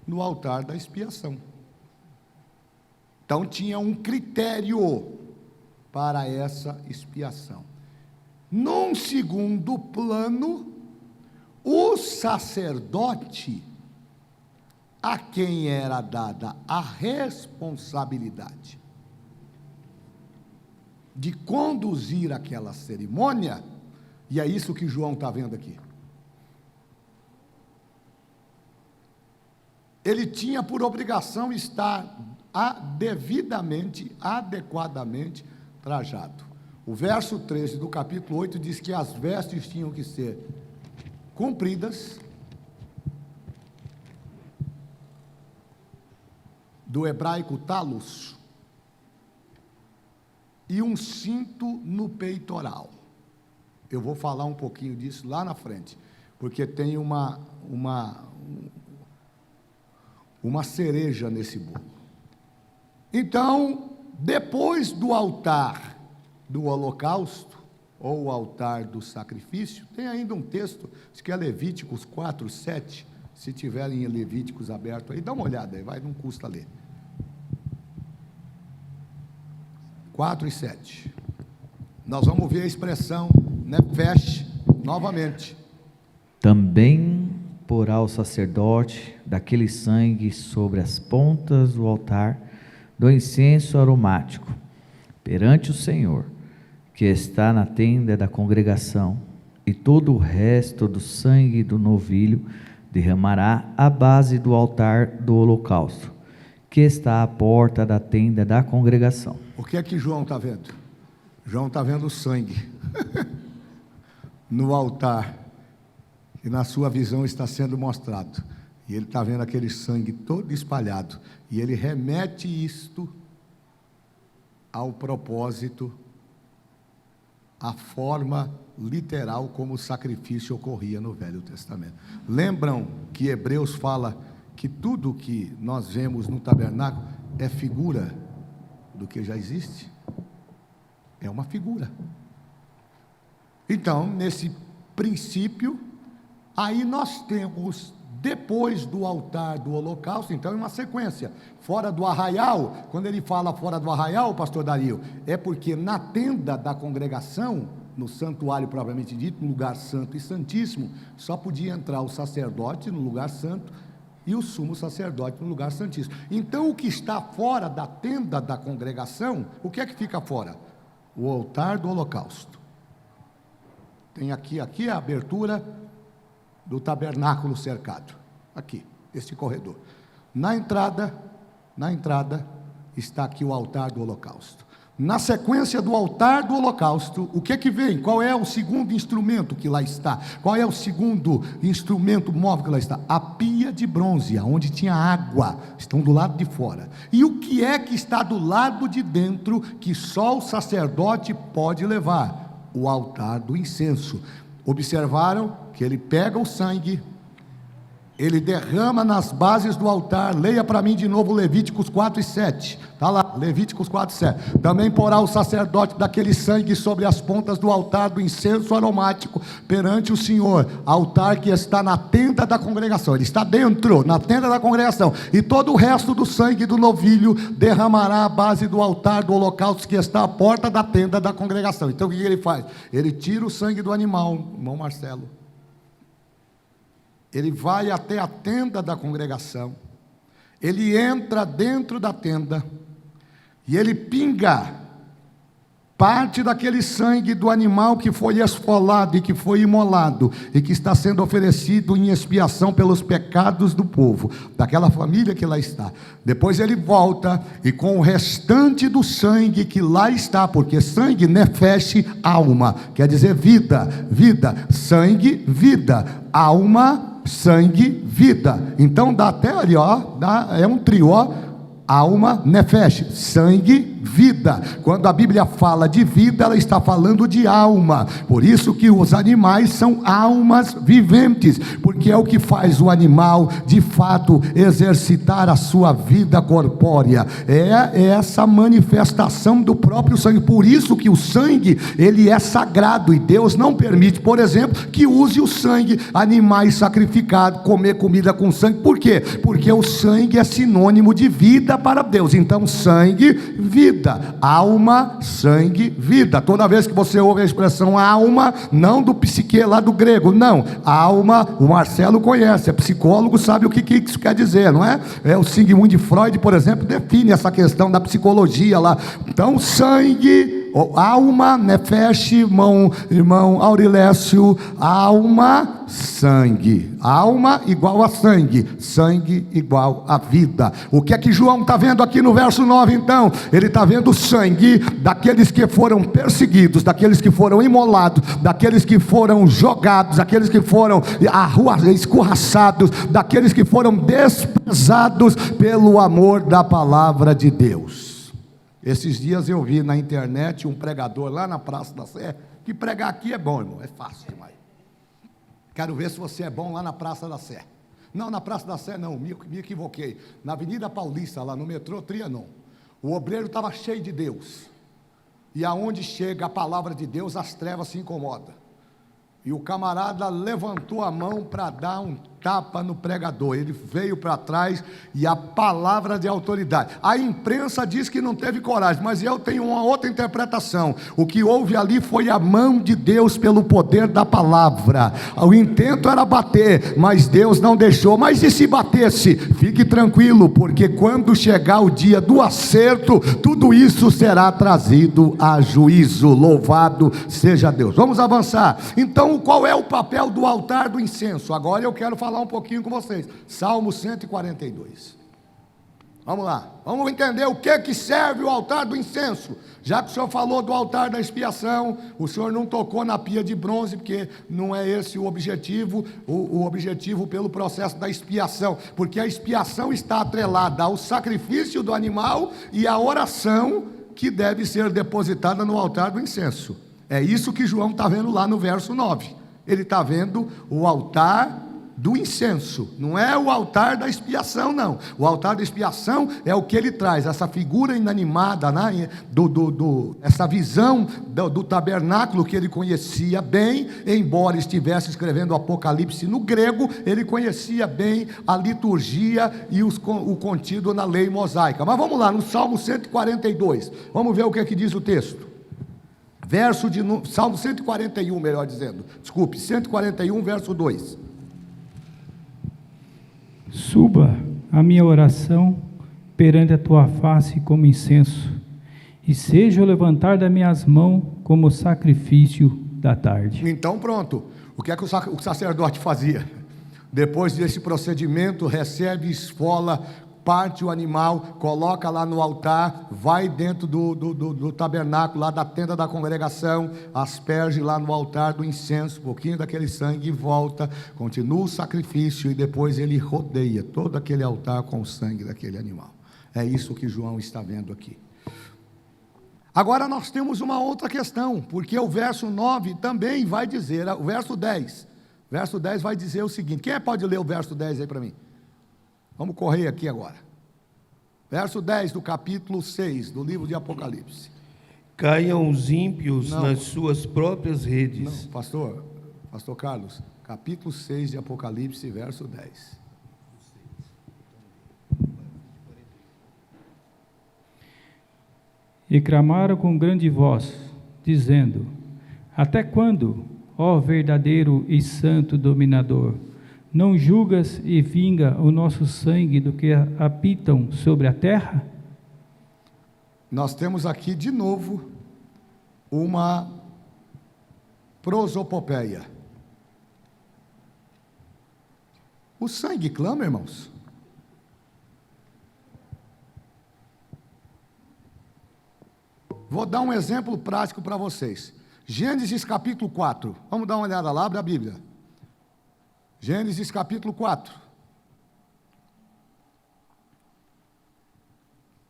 no altar da expiação. Então tinha um critério para essa expiação. Num segundo plano, o sacerdote, a quem era dada a responsabilidade de conduzir aquela cerimônia, e é isso que João está vendo aqui. Ele tinha por obrigação estar devidamente, adequadamente trajado. O verso 13 do capítulo 8 diz que as vestes tinham que ser compridas, do hebraico talos, e um cinto no peitoral. Eu vou falar um pouquinho disso lá na frente, porque tem uma cereja nesse bolo. Então, depois do altar do holocausto, ou o altar do sacrifício, tem ainda um texto, acho que é Levíticos 4, 7, se tiverem Levíticos aberto aí, dá uma olhada aí, não custa ler. 4 e 7. Nós vamos ver a expressão nefesh novamente. Também porá o sacerdote daquele sangue sobre as pontas do altar do incenso aromático, perante o Senhor, que está na tenda da congregação, e todo o resto do sangue do novilho derramará à base do altar do holocausto, que está à porta da tenda da congregação. O que é que João está vendo? João está vendo o sangue no altar, e na sua visão está sendo mostrado, e ele está vendo aquele sangue todo espalhado, e ele remete isto ao propósito, à forma literal como o sacrifício ocorria no Velho Testamento. Lembram que Hebreus fala que tudo que nós vemos no tabernáculo é figura do que já existe? É uma figura. Então, nesse princípio, aí nós temos, depois do altar do holocausto, então é uma sequência, fora do arraial. Quando ele fala fora do arraial, pastor Dario, é porque na tenda da congregação, no santuário propriamente dito, no lugar santo e santíssimo, só podia entrar o sacerdote no lugar santo e o sumo sacerdote no lugar santíssimo. Então o que está fora da tenda da congregação, o que é que fica fora? O altar do holocausto. Tem aqui a abertura do tabernáculo cercado, aqui, este corredor. Na entrada está aqui o altar do holocausto. Na sequência do altar do holocausto, o que é que vem? Qual é o segundo instrumento que lá está? Qual é o segundo instrumento móvel que lá está? A pia de bronze, onde tinha água, estão do lado de fora. E o que é que está do lado de dentro, que só o sacerdote pode levar? O altar do incenso. Observaram que ele pega o sangue, ele derrama nas bases do altar. Leia para mim de novo Levíticos 4 e 7, está lá, Levíticos 4 e 7, também porá o sacerdote daquele sangue sobre as pontas do altar do incenso aromático, perante o Senhor, altar que está na tenda da congregação. Ele está dentro, na tenda da congregação, e todo o resto do sangue do novilho derramará à base do altar do holocausto, que está à porta da tenda da congregação. Então o que ele faz? Ele tira o sangue do animal, irmão Marcelo, ele vai até a tenda da congregação, ele entra dentro da tenda, e ele pinga parte daquele sangue do animal que foi esfolado e que foi imolado, e que está sendo oferecido em expiação pelos pecados do povo, daquela família que lá está. Depois ele volta, e com o restante do sangue que lá está, porque sangue nefesh, alma, quer dizer vida, sangue, vida, alma, sangue, vida. Então dá até ali, é um trio, alma, nefesh, sangue, vida. Quando a Bíblia fala de vida, ela está falando de alma. Por isso que os animais são almas viventes, porque é o que faz o animal de fato exercitar a sua vida corpórea, é essa manifestação do próprio sangue. Por isso que o sangue, ele é sagrado, e Deus não permite, por exemplo, que use o sangue, animais sacrificados, comer comida com sangue. Por quê? Porque o sangue é sinônimo de vida para Deus. Então, sangue, vida. Alma, sangue, vida. Toda vez que você ouve a expressão alma, não do psique lá do grego, não. Alma, o Marcelo conhece, é psicólogo, sabe o que isso quer dizer, não é? O Sigmund Freud, por exemplo, define essa questão da psicologia lá. Então, sangue, alma, Nefesh, irmão Aurilécio, alma, sangue. Alma igual a sangue, sangue igual a vida. O que é que João está vendo aqui no verso 9 então? Ele está vendo o sangue daqueles que foram perseguidos, daqueles que foram imolados, daqueles que foram jogados, daqueles que foram escorraçados, daqueles que foram desprezados pelo amor da palavra de Deus. Esses dias eu vi na internet um pregador lá na Praça da Sé, que pregar aqui é bom, irmão, é fácil demais. Quero ver se você é bom lá na Praça da Sé. Não, na Praça da Sé não, me equivoquei. Na Avenida Paulista, lá no metrô Trianon. O obreiro estava cheio de Deus. E aonde chega a palavra de Deus, as trevas se incomodam. E o camarada levantou a mão para dar um tapa no pregador. Ele veio para trás e a palavra de autoridade. A imprensa diz que não teve coragem, mas eu tenho uma outra interpretação. O que houve ali foi a mão de Deus pelo poder da palavra. O intento era bater, mas Deus não deixou. Mas e se batesse? Fique tranquilo, porque quando chegar o dia do acerto, tudo isso será trazido a juízo. Louvado seja Deus. Vamos avançar. Então, qual é o papel do altar do incenso? Agora eu quero falar um pouquinho com vocês. Salmo 142. Vamos lá, vamos entender o que serve o altar do incenso. Já que o senhor falou do altar da expiação, o senhor não tocou na pia de bronze, porque não é esse o objetivo, o objetivo pelo processo da expiação, porque a expiação está atrelada ao sacrifício do animal e à oração que deve ser depositada no altar do incenso. É isso que João está vendo lá no verso 9. Ele está vendo o altar do incenso, não é o altar da expiação, não. O altar da expiação é o que ele traz, essa figura inanimada, né? Essa visão do tabernáculo que ele conhecia bem, embora estivesse escrevendo o Apocalipse no grego, ele conhecia bem a liturgia e o contido na lei mosaica. Mas vamos lá, no Salmo 142, vamos ver o que diz o texto. Salmo 141, melhor dizendo, desculpe, 141, verso 2. Suba a minha oração perante a tua face como incenso, e seja o levantar das minhas mãos como sacrifício da tarde. Então pronto, o que é que o sacerdote fazia? Depois desse procedimento, recebe, esfola, parte o animal, coloca lá no altar, vai dentro do tabernáculo, lá da tenda da congregação, asperge lá no altar do incenso, um pouquinho daquele sangue e volta, continua o sacrifício e depois ele rodeia todo aquele altar com o sangue daquele animal. É isso que João está vendo aqui. Agora nós temos uma outra questão, porque o verso 9 também vai dizer, o verso 10 vai dizer o seguinte, quem pode ler o verso 10 aí para mim? Vamos correr aqui agora. Verso 10 do capítulo 6 do livro de Apocalipse. Caiam os ímpios nas suas próprias redes. Não, pastor Carlos, capítulo 6 de Apocalipse, verso 10. E clamaram com grande voz, dizendo: até quando, ó verdadeiro e santo dominador, não julgas e vinga o nosso sangue do que habitam sobre a terra? Nós temos aqui de novo uma prosopopeia. O sangue clama, irmãos. Vou dar um exemplo prático para vocês. Gênesis capítulo 4. Vamos dar uma olhada lá, abre a Bíblia. Gênesis capítulo 4.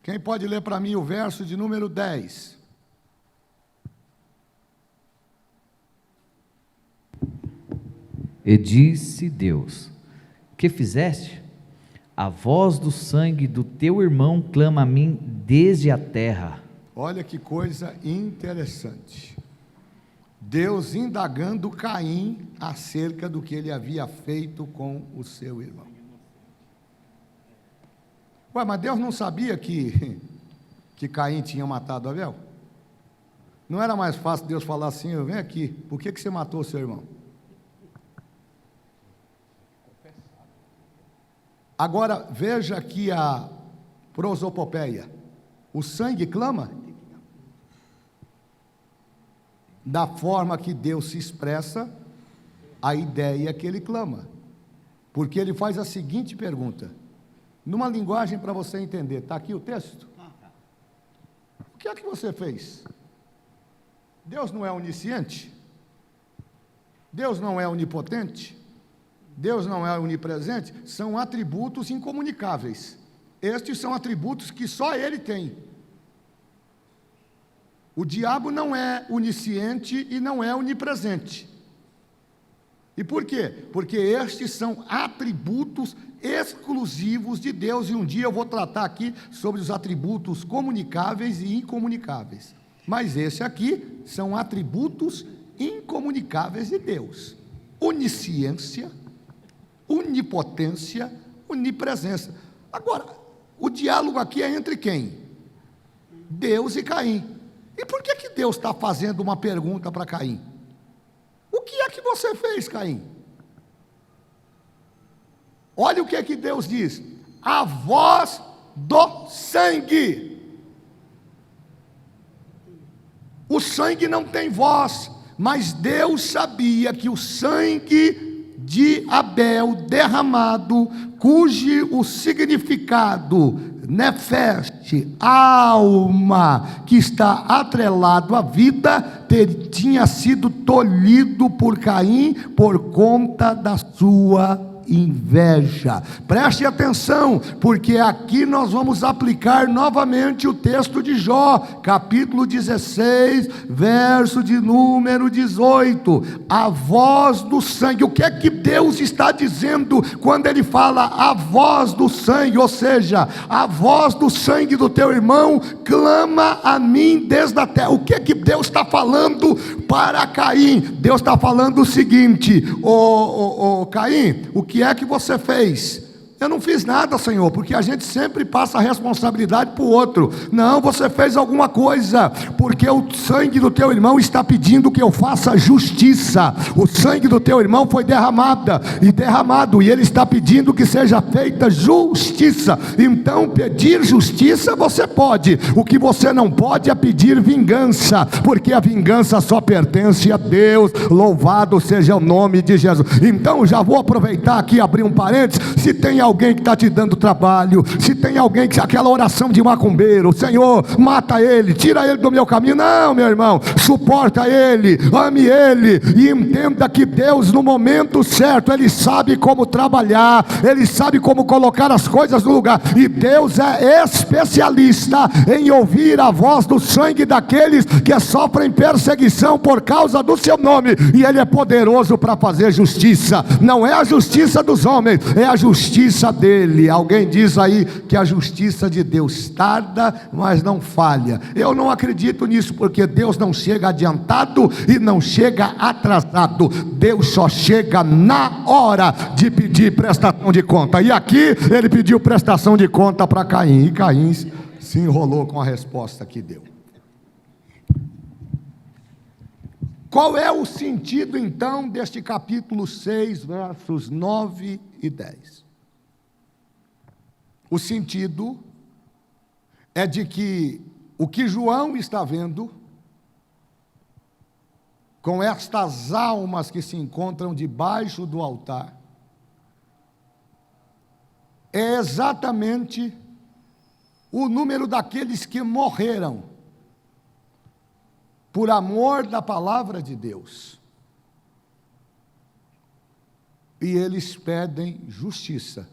Quem pode ler para mim o verso de número 10? E disse Deus: que fizeste? A voz do sangue do teu irmão clama a mim desde a terra. Olha que coisa interessante. Deus indagando Caim acerca do que ele havia feito com o seu irmão. Ué, mas Deus não sabia que Caim tinha matado Abel? Não era mais fácil Deus falar assim: vem aqui, por que você matou o seu irmão? Agora, veja aqui a prosopopeia. O sangue clama? Da forma que Deus se expressa, a ideia é que ele clama. Porque ele faz a seguinte pergunta, numa linguagem para você entender. Está aqui o texto? O que é que você fez? Deus não é onisciente? Deus não é onipotente? Deus não é onipresente? São atributos incomunicáveis. Estes são atributos que só Ele tem. O diabo não é onisciente e não é onipresente. E por quê? Porque estes são atributos exclusivos de Deus, e um dia eu vou tratar aqui sobre os atributos comunicáveis e incomunicáveis. Mas esse aqui são atributos incomunicáveis de Deus: onisciência, onipotência, onipresença. Agora, o diálogo aqui é entre quem? Deus e Caim. E por que Deus está fazendo uma pergunta para Caim? O que é que você fez, Caim? Olha o que é que Deus diz: a voz do sangue. O sangue não tem voz, mas Deus sabia que o sangue de Abel derramado, cujo o significado nefesh, alma, que está atrelado à vida, tinha sido tolhido por Caim por conta da sua inveja. Preste atenção, porque aqui nós vamos aplicar novamente o texto de Jó, capítulo 16, verso de número 18. A voz do sangue. O que é que Deus está dizendo quando Ele fala a voz do sangue? Ou seja, a voz do sangue do teu irmão clama a mim desde a terra. O que é que Deus está falando para Caim? Deus está falando o seguinte: Caim, o que é que você fez? Eu não fiz nada, Senhor, porque a gente sempre passa a responsabilidade para o outro. Não, você fez alguma coisa, porque o sangue do teu irmão está pedindo que eu faça justiça. O sangue do teu irmão foi derramado, e ele está pedindo que seja feita justiça. Então, pedir justiça você pode, o que você não pode é pedir vingança, porque a vingança só pertence a Deus. Louvado seja o nome de Jesus. Então, já vou aproveitar aqui e abrir um parênteses. Se tem alguém que está te dando trabalho, se tem alguém que, aquela oração de macumbeiro: Senhor, mata ele, tira ele do meu caminho. Não, meu irmão, suporta ele, ame ele, e entenda que Deus, no momento certo, Ele sabe como trabalhar, Ele sabe como colocar as coisas no lugar, e Deus é especialista em ouvir a voz do sangue daqueles que sofrem perseguição por causa do seu nome, e Ele é poderoso para fazer justiça. Não é a justiça dos homens, é a justiça dele. Alguém diz aí que a justiça de Deus tarda, mas não falha. Eu não acredito nisso, porque Deus não chega adiantado e não chega atrasado. Deus só chega na hora de pedir prestação de conta. E aqui ele pediu prestação de conta para Caim, e Caim se enrolou com a resposta que deu. Qual é o sentido então deste capítulo 6, versos 9 e 10? O sentido é de que o que João está vendo, com estas almas que se encontram debaixo do altar, é exatamente o número daqueles que morreram por amor da palavra de Deus. E eles pedem justiça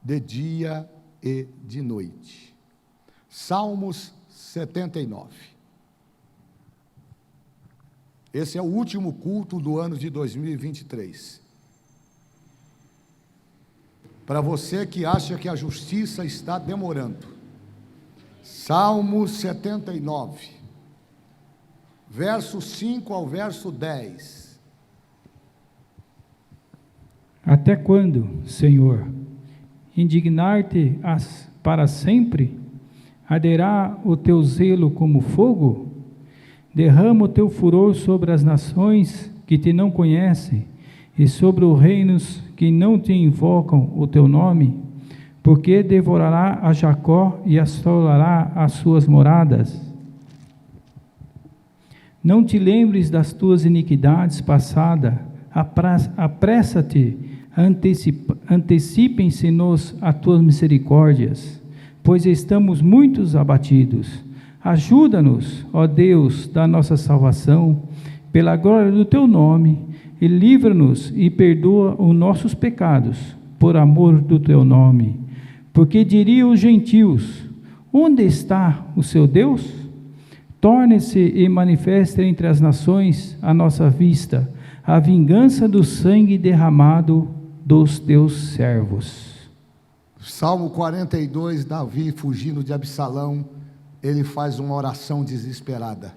de dia e de noite. Salmos 79. Esse é o último culto do ano de 2023. Para você que acha que a justiça está demorando, Salmos 79, verso 5 ao verso 10. Até quando, Senhor, indignar-te para sempre? Arderá o teu zelo como fogo? Derrama o teu furor sobre as nações que te não conhecem, e sobre os reinos que não te invocam o teu nome, porque devorará a Jacó e assolará as suas moradas. Não te lembres das tuas iniquidades passadas, apressa-te, antecipem-se-nos as tuas misericórdias, pois estamos muitos abatidos. Ajuda-nos, ó Deus da nossa salvação, pela glória do teu nome, e livra-nos e perdoa os nossos pecados, por amor do teu nome. Porque diriam os gentios: onde está o seu Deus? Torne-se e manifeste entre as nações à nossa vista a vingança do sangue derramado dos teus servos. Salmo 42, Davi fugindo de Absalão, ele faz uma oração desesperada.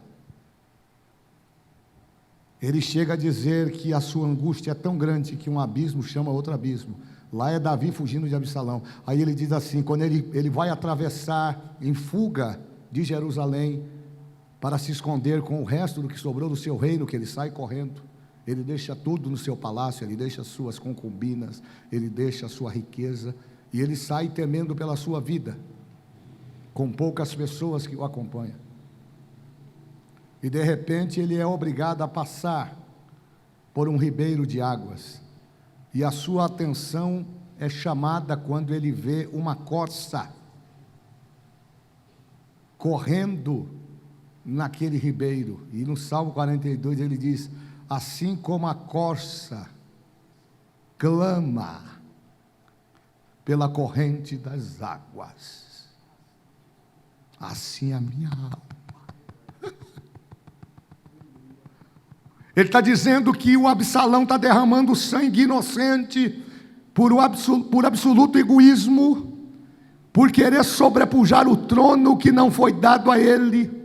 Ele chega a dizer que a sua angústia é tão grande que um abismo chama outro abismo. Lá é Davi fugindo de Absalão. Aí ele diz assim, quando ele vai atravessar em fuga de Jerusalém, para se esconder com o resto do que sobrou do seu reino, que ele sai correndo, ele deixa tudo no seu palácio, ele deixa suas concubinas, ele deixa a sua riqueza, e ele sai temendo pela sua vida, com poucas pessoas que o acompanham. E de repente ele é obrigado a passar por um ribeiro de águas, e a sua atenção é chamada quando ele vê uma corça correndo naquele ribeiro. E no Salmo 42 ele diz: assim como a corça clama pela corrente das águas, assim a minha alma. Ele está dizendo que o Absalão está derramando sangue inocente por absoluto egoísmo, por querer sobrepujar o trono que não foi dado a ele.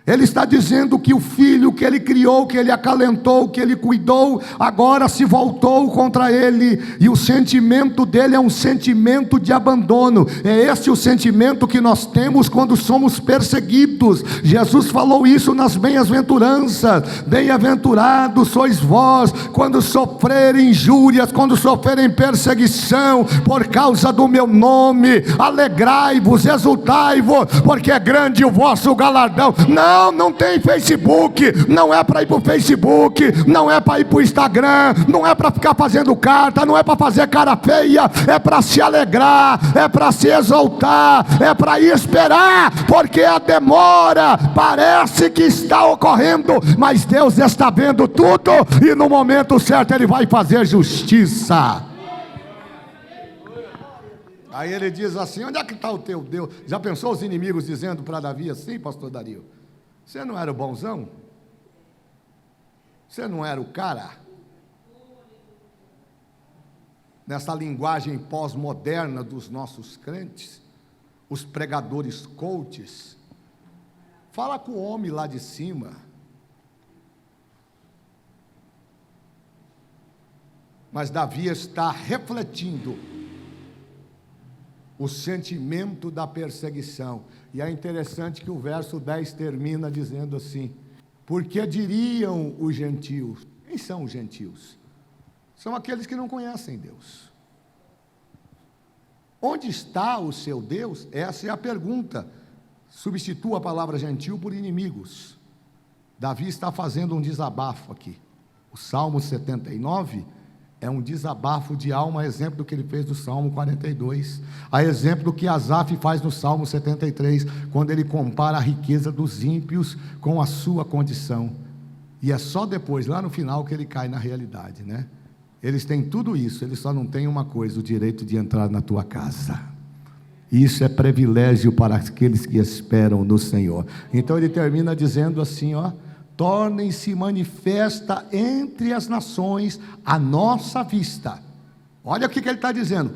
Ele está dizendo que o filho que ele criou, que ele acalentou, que ele cuidou, agora se voltou contra ele, e o sentimento dele é um sentimento de abandono. É esse o sentimento que nós temos quando somos perseguidos. Jesus falou isso nas bem-aventuranças: bem-aventurados sois vós quando sofrerem injúrias, quando sofrerem perseguição por causa do meu nome. Alegrai-vos, exultai-vos, porque é grande o vosso galardão. Não tem Facebook, não é para ir para o Facebook, não é para ir para o Instagram, não é para ficar fazendo carta, não é para fazer cara feia, é para se alegrar, é para se exaltar, é para esperar, porque a demora parece que está ocorrendo, mas Deus está vendo tudo, e no momento certo Ele vai fazer justiça. Aí ele diz assim: onde é que está o teu Deus? Já pensou os inimigos dizendo para Davi assim, pastor Dario? Você não era o bonzão? Você não era o cara? Nessa linguagem pós-moderna dos nossos crentes, os pregadores coaches, fala com o homem lá de cima. Mas Davi está refletindo o sentimento da perseguição. E é interessante que o verso 10 termina dizendo assim: porque diriam os gentios. Quem são os gentios? São aqueles que não conhecem Deus. Onde está o seu Deus? Essa é a pergunta. Substitua a palavra gentil por inimigos. Davi está fazendo um desabafo aqui. O Salmo 79 é um desabafo de alma, a exemplo do que ele fez no Salmo 42, a exemplo do que Asaf faz no Salmo 73, quando ele compara a riqueza dos ímpios com a sua condição. E é só depois, lá no final, que ele cai na realidade, né? Eles têm tudo isso, eles só não têm uma coisa: o direito de entrar na tua casa. Isso é privilégio para aqueles que esperam no Senhor. Então ele termina dizendo assim, ó: tornem-se manifesta entre as nações a nossa vista. Olha o que ele está dizendo: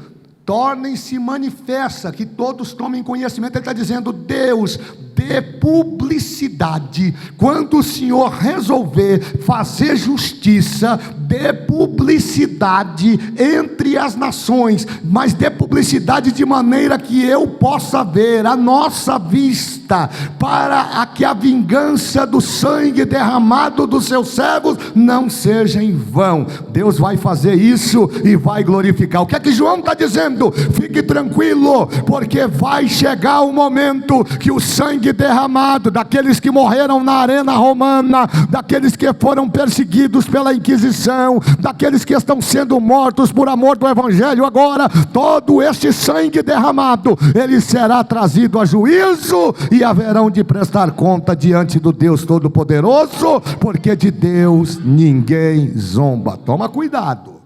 tornem-se manifesta, que todos tomem conhecimento. Ele está dizendo: Deus dê publicidade. Quando o Senhor resolver fazer justiça, dê publicidade entre as nações, mas dê publicidade de maneira que eu possa ver, a nossa vista, para que a vingança do sangue derramado dos seus servos não seja em vão. Deus vai fazer isso e vai glorificar. O que é que João está dizendo? Fique tranquilo, porque vai chegar o momento que o sangue derramado daqueles que morreram na arena romana, daqueles que foram perseguidos pela Inquisição, daqueles que estão sendo mortos por amor do Evangelho agora, todo este sangue derramado, ele será trazido a juízo, e haverão de prestar conta diante do Deus Todo-Poderoso, porque de Deus ninguém zomba. Toma cuidado,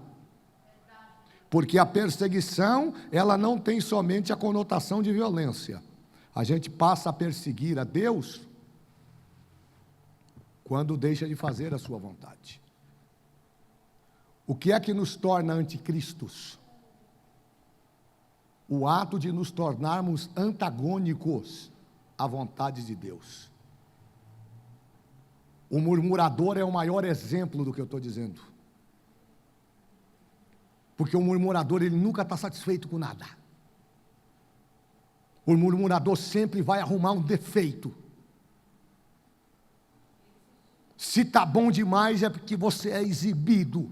porque a perseguição, ela não tem somente a conotação de violência. A gente passa a perseguir a Deus quando deixa de fazer a sua vontade. O que é que nos torna anticristos? O ato de nos tornarmos antagônicos à vontade de Deus. O murmurador é o maior exemplo do que eu estou dizendo. Porque o murmurador, ele nunca está satisfeito com nada. O murmurador sempre vai arrumar um defeito. Se está bom demais é porque você é exibido.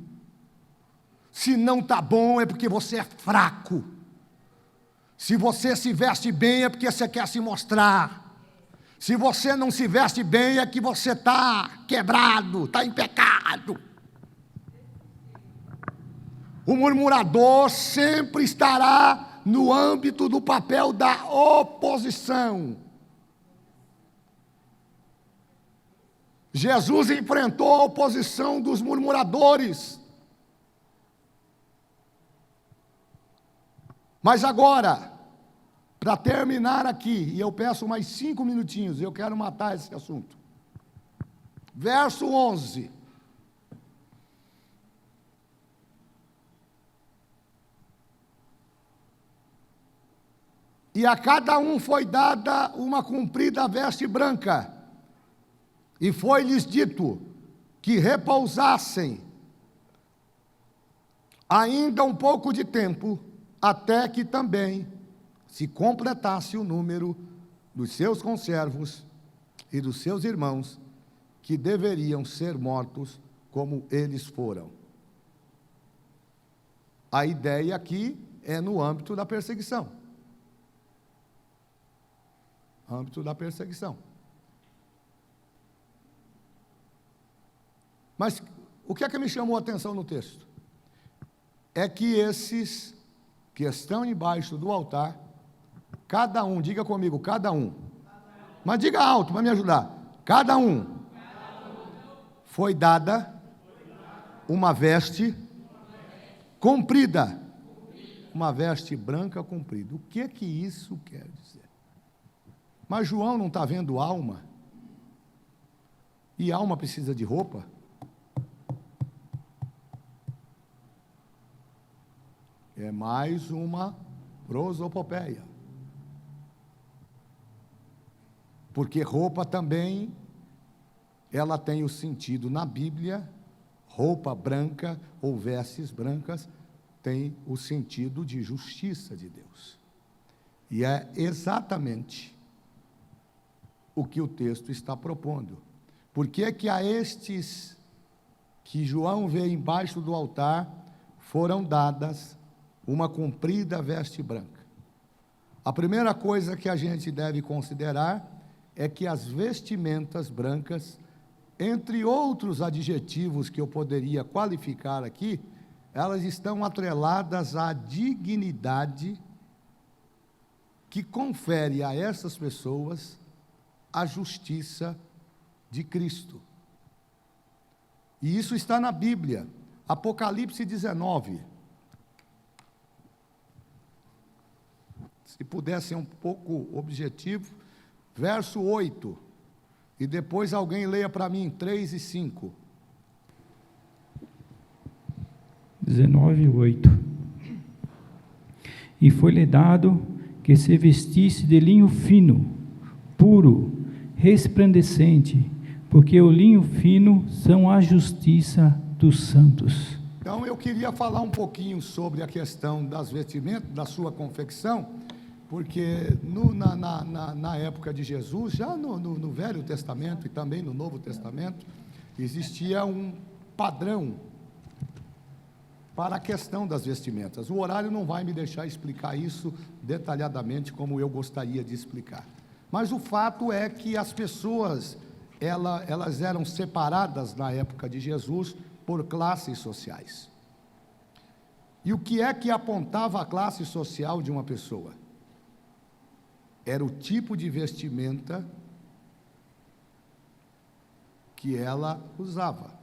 Se não está bom é porque você é fraco. Se você se veste bem é porque você quer se mostrar. Se você não se veste bem é que você está quebrado, está em pecado. O murmurador sempre estará no âmbito do papel da oposição. Jesus enfrentou a oposição dos murmuradores. Mas agora, para terminar aqui, e eu peço mais 5 minutinhos, eu quero matar esse assunto. Verso 11. E a cada um foi dada uma comprida veste branca, e foi-lhes dito que repousassem ainda um pouco de tempo, até que também se completasse o número dos seus conservos e dos seus irmãos, que deveriam ser mortos como eles foram. A ideia aqui é no âmbito da perseguição. Âmbito da perseguição. Mas o que é que me chamou a atenção no texto? É que esses que estão embaixo do altar, cada um, diga comigo, cada um. Mas diga alto para me ajudar. Cada um foi dada uma veste comprida. Uma veste branca comprida. O que é que isso quer dizer? Mas João não está vendo alma? E alma precisa de roupa? É mais uma prosopopeia. Porque roupa também, ela tem o sentido na Bíblia, roupa branca ou vestes brancas, tem o sentido de justiça de Deus. E é exatamente o que o texto está propondo. Por que que a estes que João vê embaixo do altar foram dadas uma comprida veste branca? A primeira coisa que a gente deve considerar é que as vestimentas brancas, entre outros adjetivos que eu poderia qualificar aqui, elas estão atreladas à dignidade que confere a essas pessoas a justiça de Cristo. E isso está na Bíblia, Apocalipse 19. Se puder ser um pouco objetivo, verso 8, e depois alguém leia para mim 3 e 5. 19:8. E foi-lhe dado que se vestisse de linho fino, puro, resplandecente, porque o linho fino são a justiça dos santos. Então, eu queria falar um pouquinho sobre a questão das vestimentas, da sua confecção, porque na época de Jesus, já no Velho Testamento e também no Novo Testamento, existia um padrão para a questão das vestimentas. O horário não vai me deixar explicar isso detalhadamente como eu gostaria de explicar. Mas o fato é que as pessoas, elas eram separadas na época de Jesus por classes sociais. E o que é que apontava a classe social de uma pessoa? Era o tipo de vestimenta que ela usava.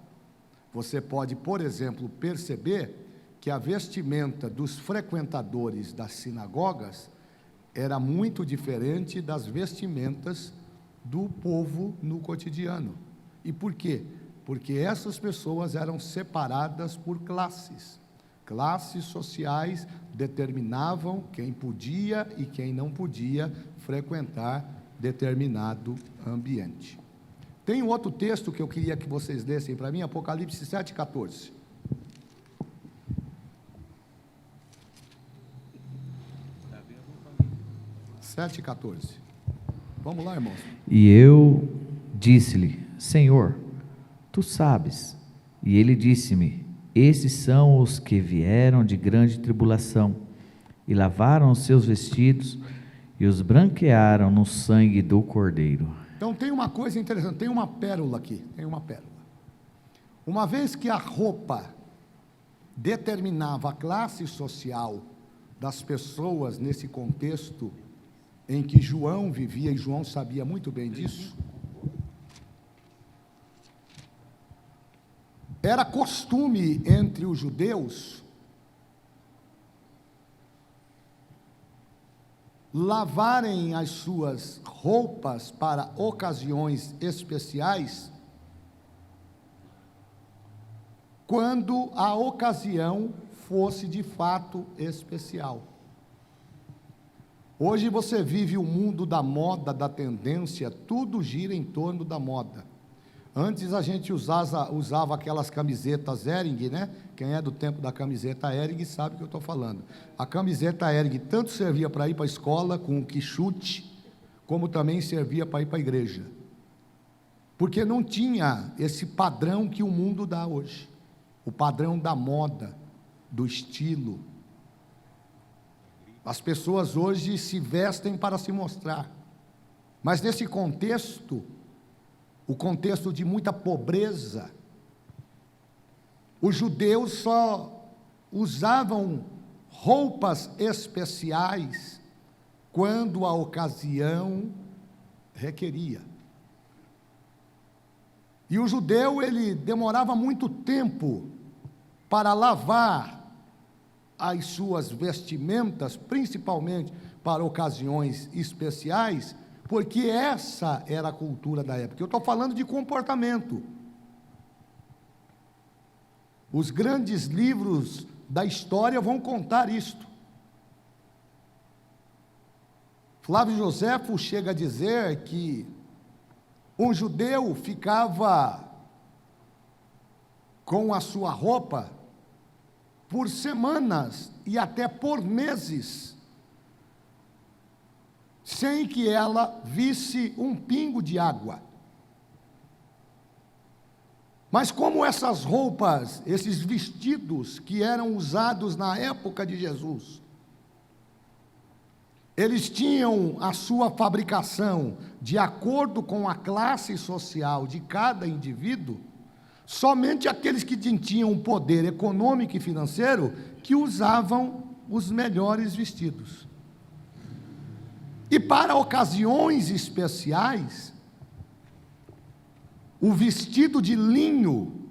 Você pode, por exemplo, perceber que a vestimenta dos frequentadores das sinagogas era muito diferente das vestimentas do povo no cotidiano. E por quê? Porque essas pessoas eram separadas por classes. Classes sociais determinavam quem podia e quem não podia frequentar determinado ambiente. Tem um outro texto que eu queria que vocês lessem para mim, Apocalipse 7,14. Sete e 14. Vamos lá, irmãos. E eu disse-lhe: Senhor, tu sabes. E ele disse-me: esses são os que vieram de grande tribulação, e lavaram os seus vestidos, e os branquearam no sangue do Cordeiro. Então tem uma coisa interessante, tem uma pérola aqui, tem uma pérola. Uma vez que a roupa determinava a classe social das pessoas nesse contexto em que João vivia, e João sabia muito bem disso, era costume entre os judeus lavarem as suas roupas para ocasiões especiais, quando a ocasião fosse de fato especial. Hoje você vive o mundo da moda, da tendência, tudo gira em torno da moda. Antes a gente usava aquelas camisetas Hering, né? Quem é do tempo da camiseta Hering sabe o que eu estou falando. A camiseta Hering tanto servia para ir para a escola com o quichute, como também servia para ir para a igreja. Porque não tinha esse padrão que o mundo dá hoje. O padrão da moda, do estilo. As pessoas hoje se vestem para se mostrar. Mas nesse contexto, o contexto de muita pobreza, os judeus só usavam roupas especiais quando a ocasião requeria. E o judeu, ele demorava muito tempo para lavar as suas vestimentas, principalmente para ocasiões especiais, porque essa era a cultura da época. Eu estou falando de comportamento. Os grandes livros da história vão contar isto. Flávio Joséfo chega a dizer que um judeu ficava com a sua roupa por semanas e até por meses, sem que ela visse um pingo de água. Mas como essas roupas, esses vestidos que eram usados na época de Jesus, eles tinham a sua fabricação de acordo com a classe social de cada indivíduo, somente aqueles que tinham poder econômico e financeiro que usavam os melhores vestidos. E para ocasiões especiais, o vestido de linho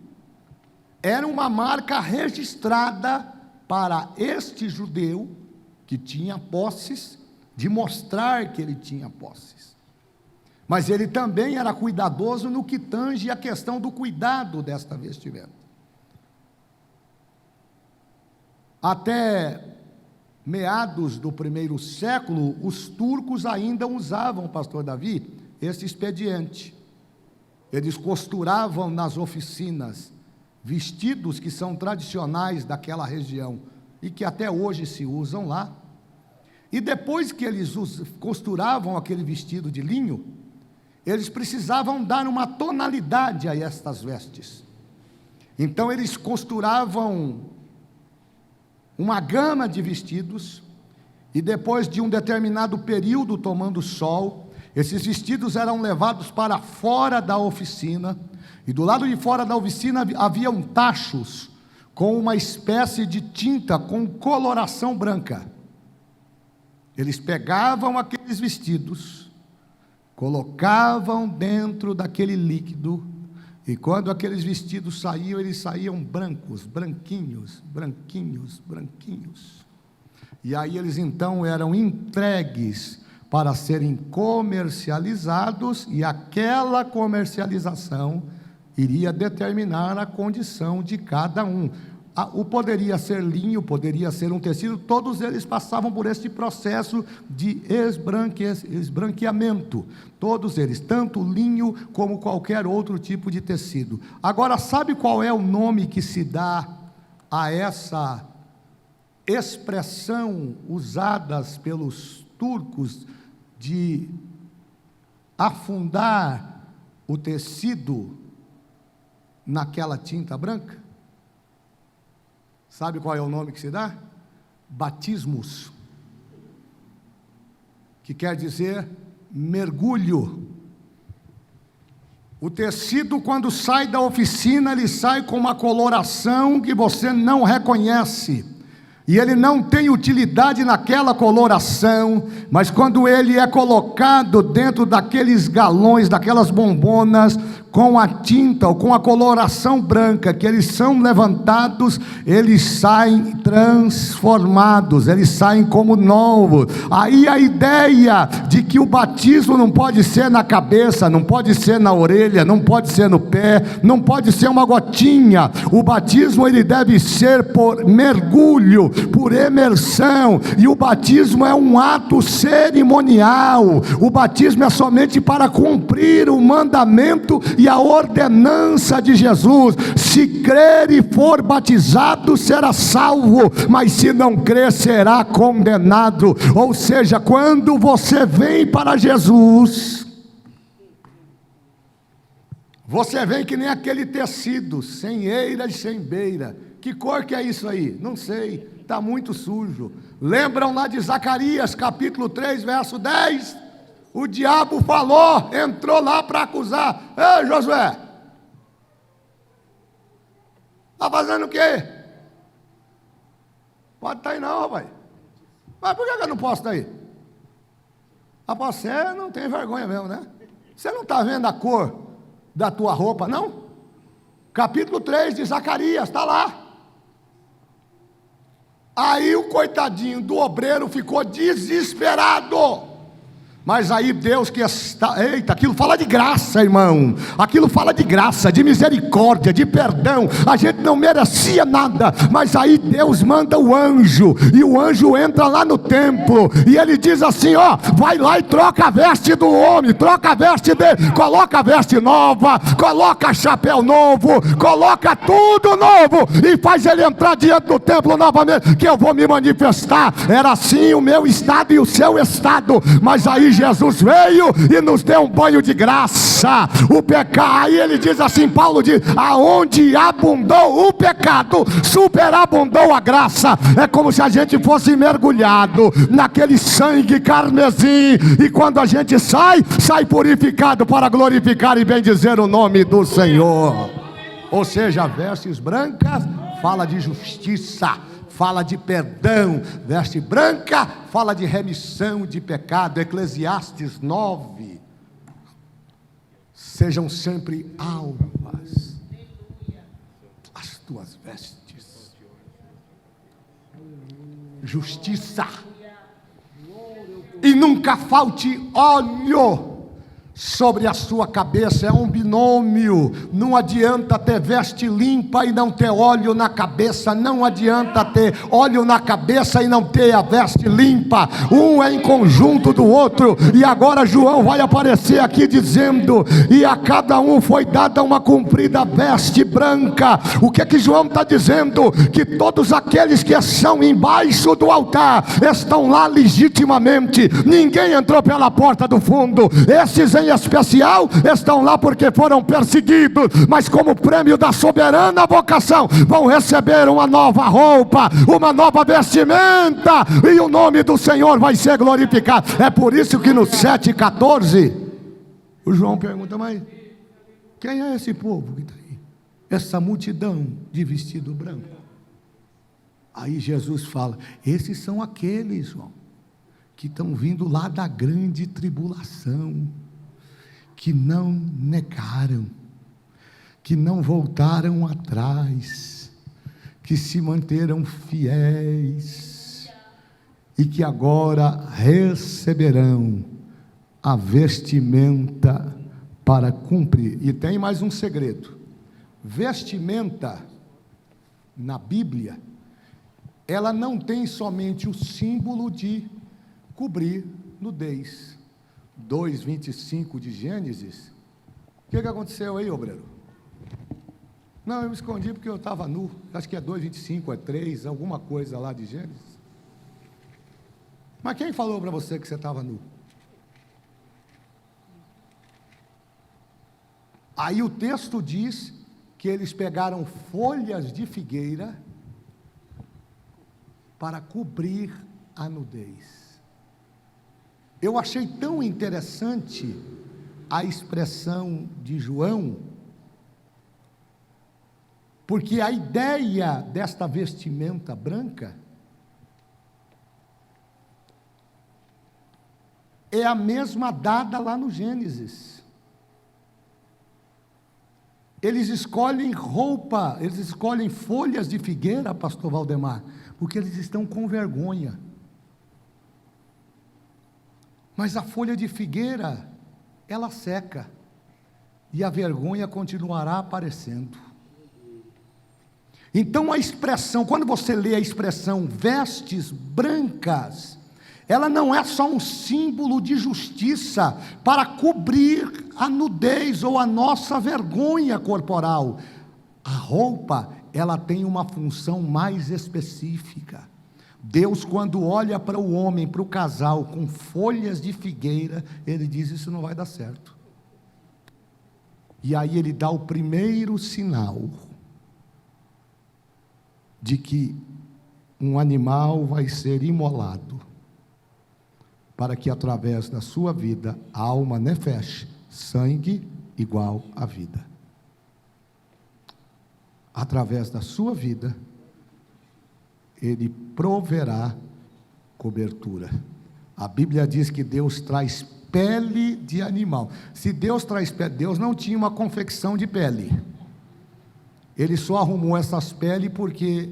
era uma marca registrada para este judeu que tinha posses, de mostrar que ele tinha posses. Mas ele também era cuidadoso no que tange a questão do cuidado desta vestimenta. Até meados do primeiro século, os turcos ainda usavam, pastor Davi, esse expediente. Eles costuravam nas oficinas vestidos que são tradicionais daquela região e que até hoje se usam lá. E depois que eles costuravam aquele vestido de linho, eles precisavam dar uma tonalidade a estas vestes. Então eles costuravam uma gama de vestidos, e depois de um determinado período tomando sol, esses vestidos eram levados para fora da oficina, e do lado de fora da oficina haviam tachos com uma espécie de tinta com coloração branca. Eles pegavam aqueles vestidos, colocavam dentro daquele líquido, e quando aqueles vestidos saíam, eles saíam brancos, branquinhos, branquinhos, branquinhos. E aí eles então eram entregues para serem comercializados, e aquela comercialização iria determinar a condição de cada um. O poderia ser linho, poderia ser um tecido, todos eles passavam por esse processo de esbranqueamento, todos eles, tanto linho como qualquer outro tipo de tecido. Agora, sabe qual é o nome que se dá a essa expressão usadas pelos turcos de afundar o tecido naquela tinta branca? Sabe qual é o nome que se dá? Batismos, que quer dizer mergulho. O tecido, quando sai da oficina, ele sai com uma coloração que você não reconhece, e ele não tem utilidade naquela coloração, mas quando ele é colocado dentro daqueles galões, daquelas bombonas, com a tinta ou com a coloração branca, que eles são levantados, eles saem transformados, eles saem como novos. Aí a ideia de que o batismo não pode ser na cabeça, não pode ser na orelha, não pode ser no pé, não pode ser uma gotinha. O batismo ele deve ser por mergulho, por imersão, e o batismo é um ato cerimonial. O batismo é somente para cumprir o mandamento e a ordenança de Jesus. Se crer e for batizado, será salvo, mas se não crer, será condenado. Ou seja, quando você vem para Jesus, você vem que nem aquele tecido, sem eira e sem beira. Que cor que é isso aí? Não sei, está muito sujo. Lembram lá de Zacarias, capítulo 3, verso 10? O diabo falou, entrou lá para acusar. Ei, Josué, está fazendo o quê? Pode estar aí não, rapaz. Mas por que eu não posso estar aí? Rapaz, você não tem vergonha mesmo, né? Você não está vendo a cor da tua roupa, não? Capítulo 3 de Zacarias, está lá. Aí o coitadinho do obreiro ficou desesperado. Mas aí Deus que está... Eita, aquilo fala de graça, irmão. Aquilo fala de graça, de misericórdia, de perdão. A gente não merecia nada, mas aí Deus manda o anjo, e o anjo entra lá no templo, e ele diz assim, ó, vai lá e troca a veste do homem, troca a veste dele, coloca a veste nova, coloca chapéu novo, coloca tudo novo, e faz ele entrar diante do templo novamente, que eu vou me manifestar. Era assim o meu estado e o seu estado, mas aí Jesus veio e nos deu um banho de graça. O pecado, aí ele diz assim, Paulo diz, aonde abundou o pecado, superabundou a graça. É como se a gente fosse mergulhado naquele sangue carmesim, e quando a gente sai purificado para glorificar e bendizer o nome do Senhor. Ou seja, vestes brancas fala de justiça, fala de perdão. Veste branca fala de remissão de pecado. Eclesiastes 9. Sejam sempre alvas as tuas vestes. Justiça. E nunca falte óleo sobre a sua cabeça, é um binômio. Não adianta ter veste limpa e não ter óleo na cabeça, não adianta ter óleo na cabeça e não ter a veste limpa, um é em conjunto do outro. E agora João vai aparecer aqui dizendo: e a cada um foi dada uma comprida veste branca. O que é que João está dizendo? Que todos aqueles que são embaixo do altar estão lá legitimamente, ninguém entrou pela porta do fundo. Esses em especial estão lá porque foram perseguidos, mas como prêmio da soberana vocação vão receber uma nova roupa, uma nova vestimenta, e o nome do Senhor vai ser glorificado. É por isso que no 7,14 o João pergunta: mas quem é esse povo que está aí? Essa multidão de vestido branco? Aí Jesus fala: esses são aqueles, João, que estão vindo lá da grande tribulação, que não negaram, que não voltaram atrás, que se manteram fiéis, e que agora receberão a vestimenta para cumprir. E tem mais um segredo: vestimenta na Bíblia, ela não tem somente o símbolo de cobrir nudez. 2,25 de Gênesis. O que aconteceu aí, obreiro? Não, eu me escondi porque eu estava nu. Acho que é 2,25, é 3, alguma coisa lá de Gênesis. Mas quem falou para você que você estava nu? Aí o texto diz que eles pegaram folhas de figueira para cobrir a nudez. Eu achei tão interessante a expressão de João, porque a ideia desta vestimenta branca é a mesma dada lá no Gênesis. Eles escolhem roupa, eles escolhem folhas de figueira, pastor Valdemar, porque eles estão com vergonha. Mas a folha de figueira, ela seca, e a vergonha continuará aparecendo. Então a expressão, quando você lê a expressão vestes brancas, ela não é só um símbolo de justiça para cobrir a nudez ou a nossa vergonha corporal. A roupa, ela tem uma função mais específica. Deus, quando olha para o homem, para o casal, com folhas de figueira, Ele diz: isso não vai dar certo. E aí Ele dá o primeiro sinal de que um animal vai ser imolado, para que através da sua vida, a alma nefesh, sangue igual à vida. Através da sua vida, Ele proverá cobertura. A Bíblia diz que Deus traz pele de animal. Se Deus traz pele, Deus não tinha uma confecção de pele. Ele só arrumou essas peles porque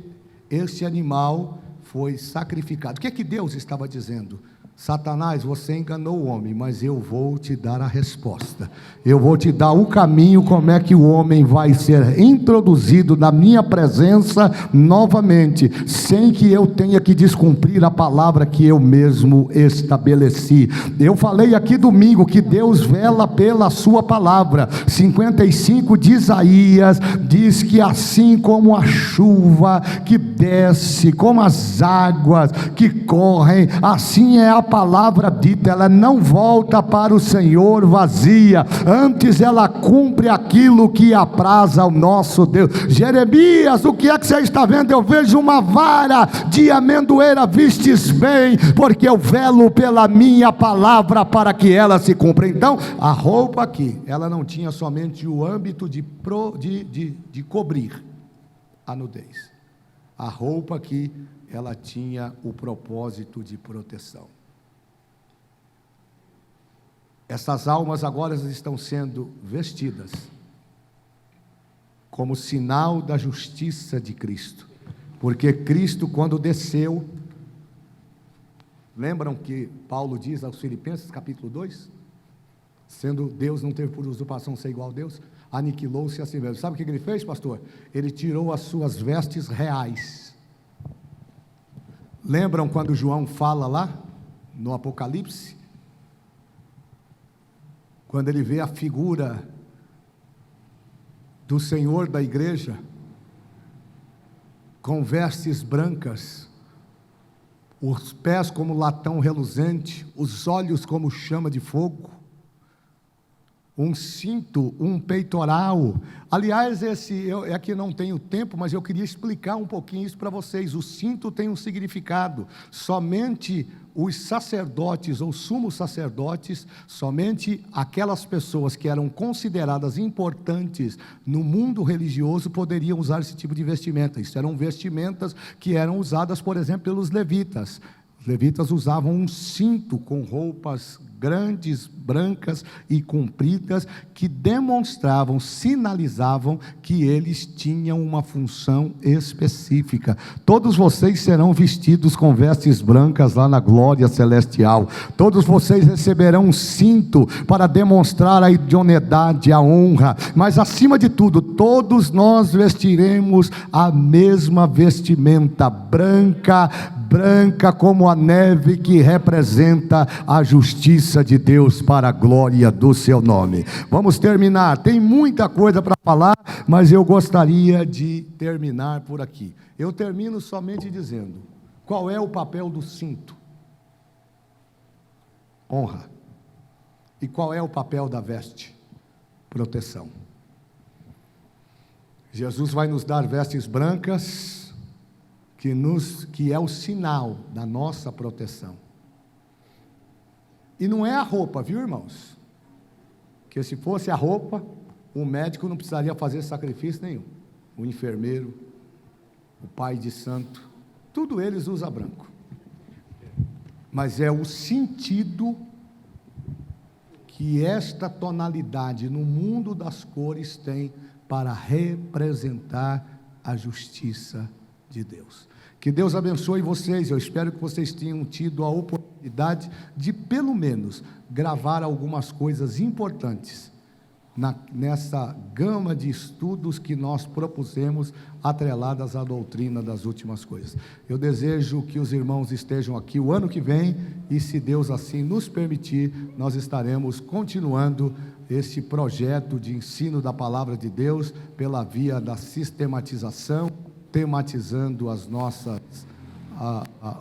esse animal foi sacrificado. O que é que Deus estava dizendo? Satanás, você enganou o homem, mas eu vou te dar a resposta. Eu vou te dar o caminho, como é que o homem vai ser introduzido na minha presença novamente, sem que eu tenha que descumprir a palavra que eu mesmo estabeleci. Eu falei aqui domingo que Deus vela pela sua palavra. 55 de Isaías diz que assim como a chuva que desce, como as águas que correm, assim é a palavra dita, ela não volta para o Senhor vazia, antes ela cumpre aquilo que apraz ao nosso Deus. Jeremias, o que é que você está vendo? Eu vejo uma vara de amendoeira, vistes bem, porque eu velo pela minha palavra para que ela se cumpra. Então, a roupa aqui, ela não tinha somente o âmbito de cobrir a nudez. A roupa aqui, ela tinha o propósito de proteção. Essas almas agora estão sendo vestidas como sinal da justiça de Cristo, porque Cristo, quando desceu, lembram que Paulo diz aos Filipenses, capítulo 2? Sendo Deus, não teve por usurpação ser igual a Deus, aniquilou-se a si mesmo. Sabe o que ele fez, pastor? Ele tirou as suas vestes reais. Lembram quando João fala lá, no Apocalipse? Quando ele vê a figura do Senhor da igreja, com vestes brancas, os pés como latão reluzente, os olhos como chama de fogo, um cinto, um peitoral. Aliás, aqui não tenho tempo, mas eu queria explicar um pouquinho isso para vocês. O cinto tem um significado. Somente os sacerdotes ou sumos sacerdotes, somente aquelas pessoas que eram consideradas importantes no mundo religioso poderiam usar esse tipo de vestimenta. Isso eram vestimentas que eram usadas, por exemplo, pelos levitas. Os levitas usavam um cinto com roupas grandes, brancas e compridas, que demonstravam, sinalizavam que eles tinham uma função específica. Todos vocês serão vestidos com vestes brancas lá na glória celestial. Todos vocês receberão um cinto para demonstrar a idoneidade, a honra. Mas acima de tudo, todos nós vestiremos a mesma vestimenta branca como a neve, que representa a justiça de Deus para a glória do seu nome. Vamos terminar, tem muita coisa para falar, mas eu gostaria de terminar por aqui. Eu termino somente dizendo, qual é o papel do cinto? Honra. E qual é o papel da veste? Proteção. Jesus vai nos dar vestes brancas, que é o sinal da nossa proteção. E não é a roupa, viu, irmãos? Porque se fosse a roupa, o médico não precisaria fazer sacrifício nenhum. O enfermeiro, o pai de santo, tudo eles usam branco. Mas é o sentido que esta tonalidade no mundo das cores tem para representar a justiça de Deus. Que Deus abençoe vocês. Eu espero que vocês tenham tido a oportunidade de, pelo menos, gravar algumas coisas importantes nessa gama de estudos que nós propusemos, atreladas à doutrina das últimas coisas. Eu desejo que os irmãos estejam aqui o ano que vem, e se Deus assim nos permitir, nós estaremos continuando este projeto de ensino da palavra de Deus pela via da sistematização, tematizando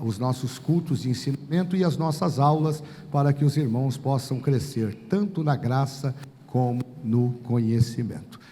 os nossos cultos de ensinamento e as nossas aulas, para que os irmãos possam crescer tanto na graça como no conhecimento.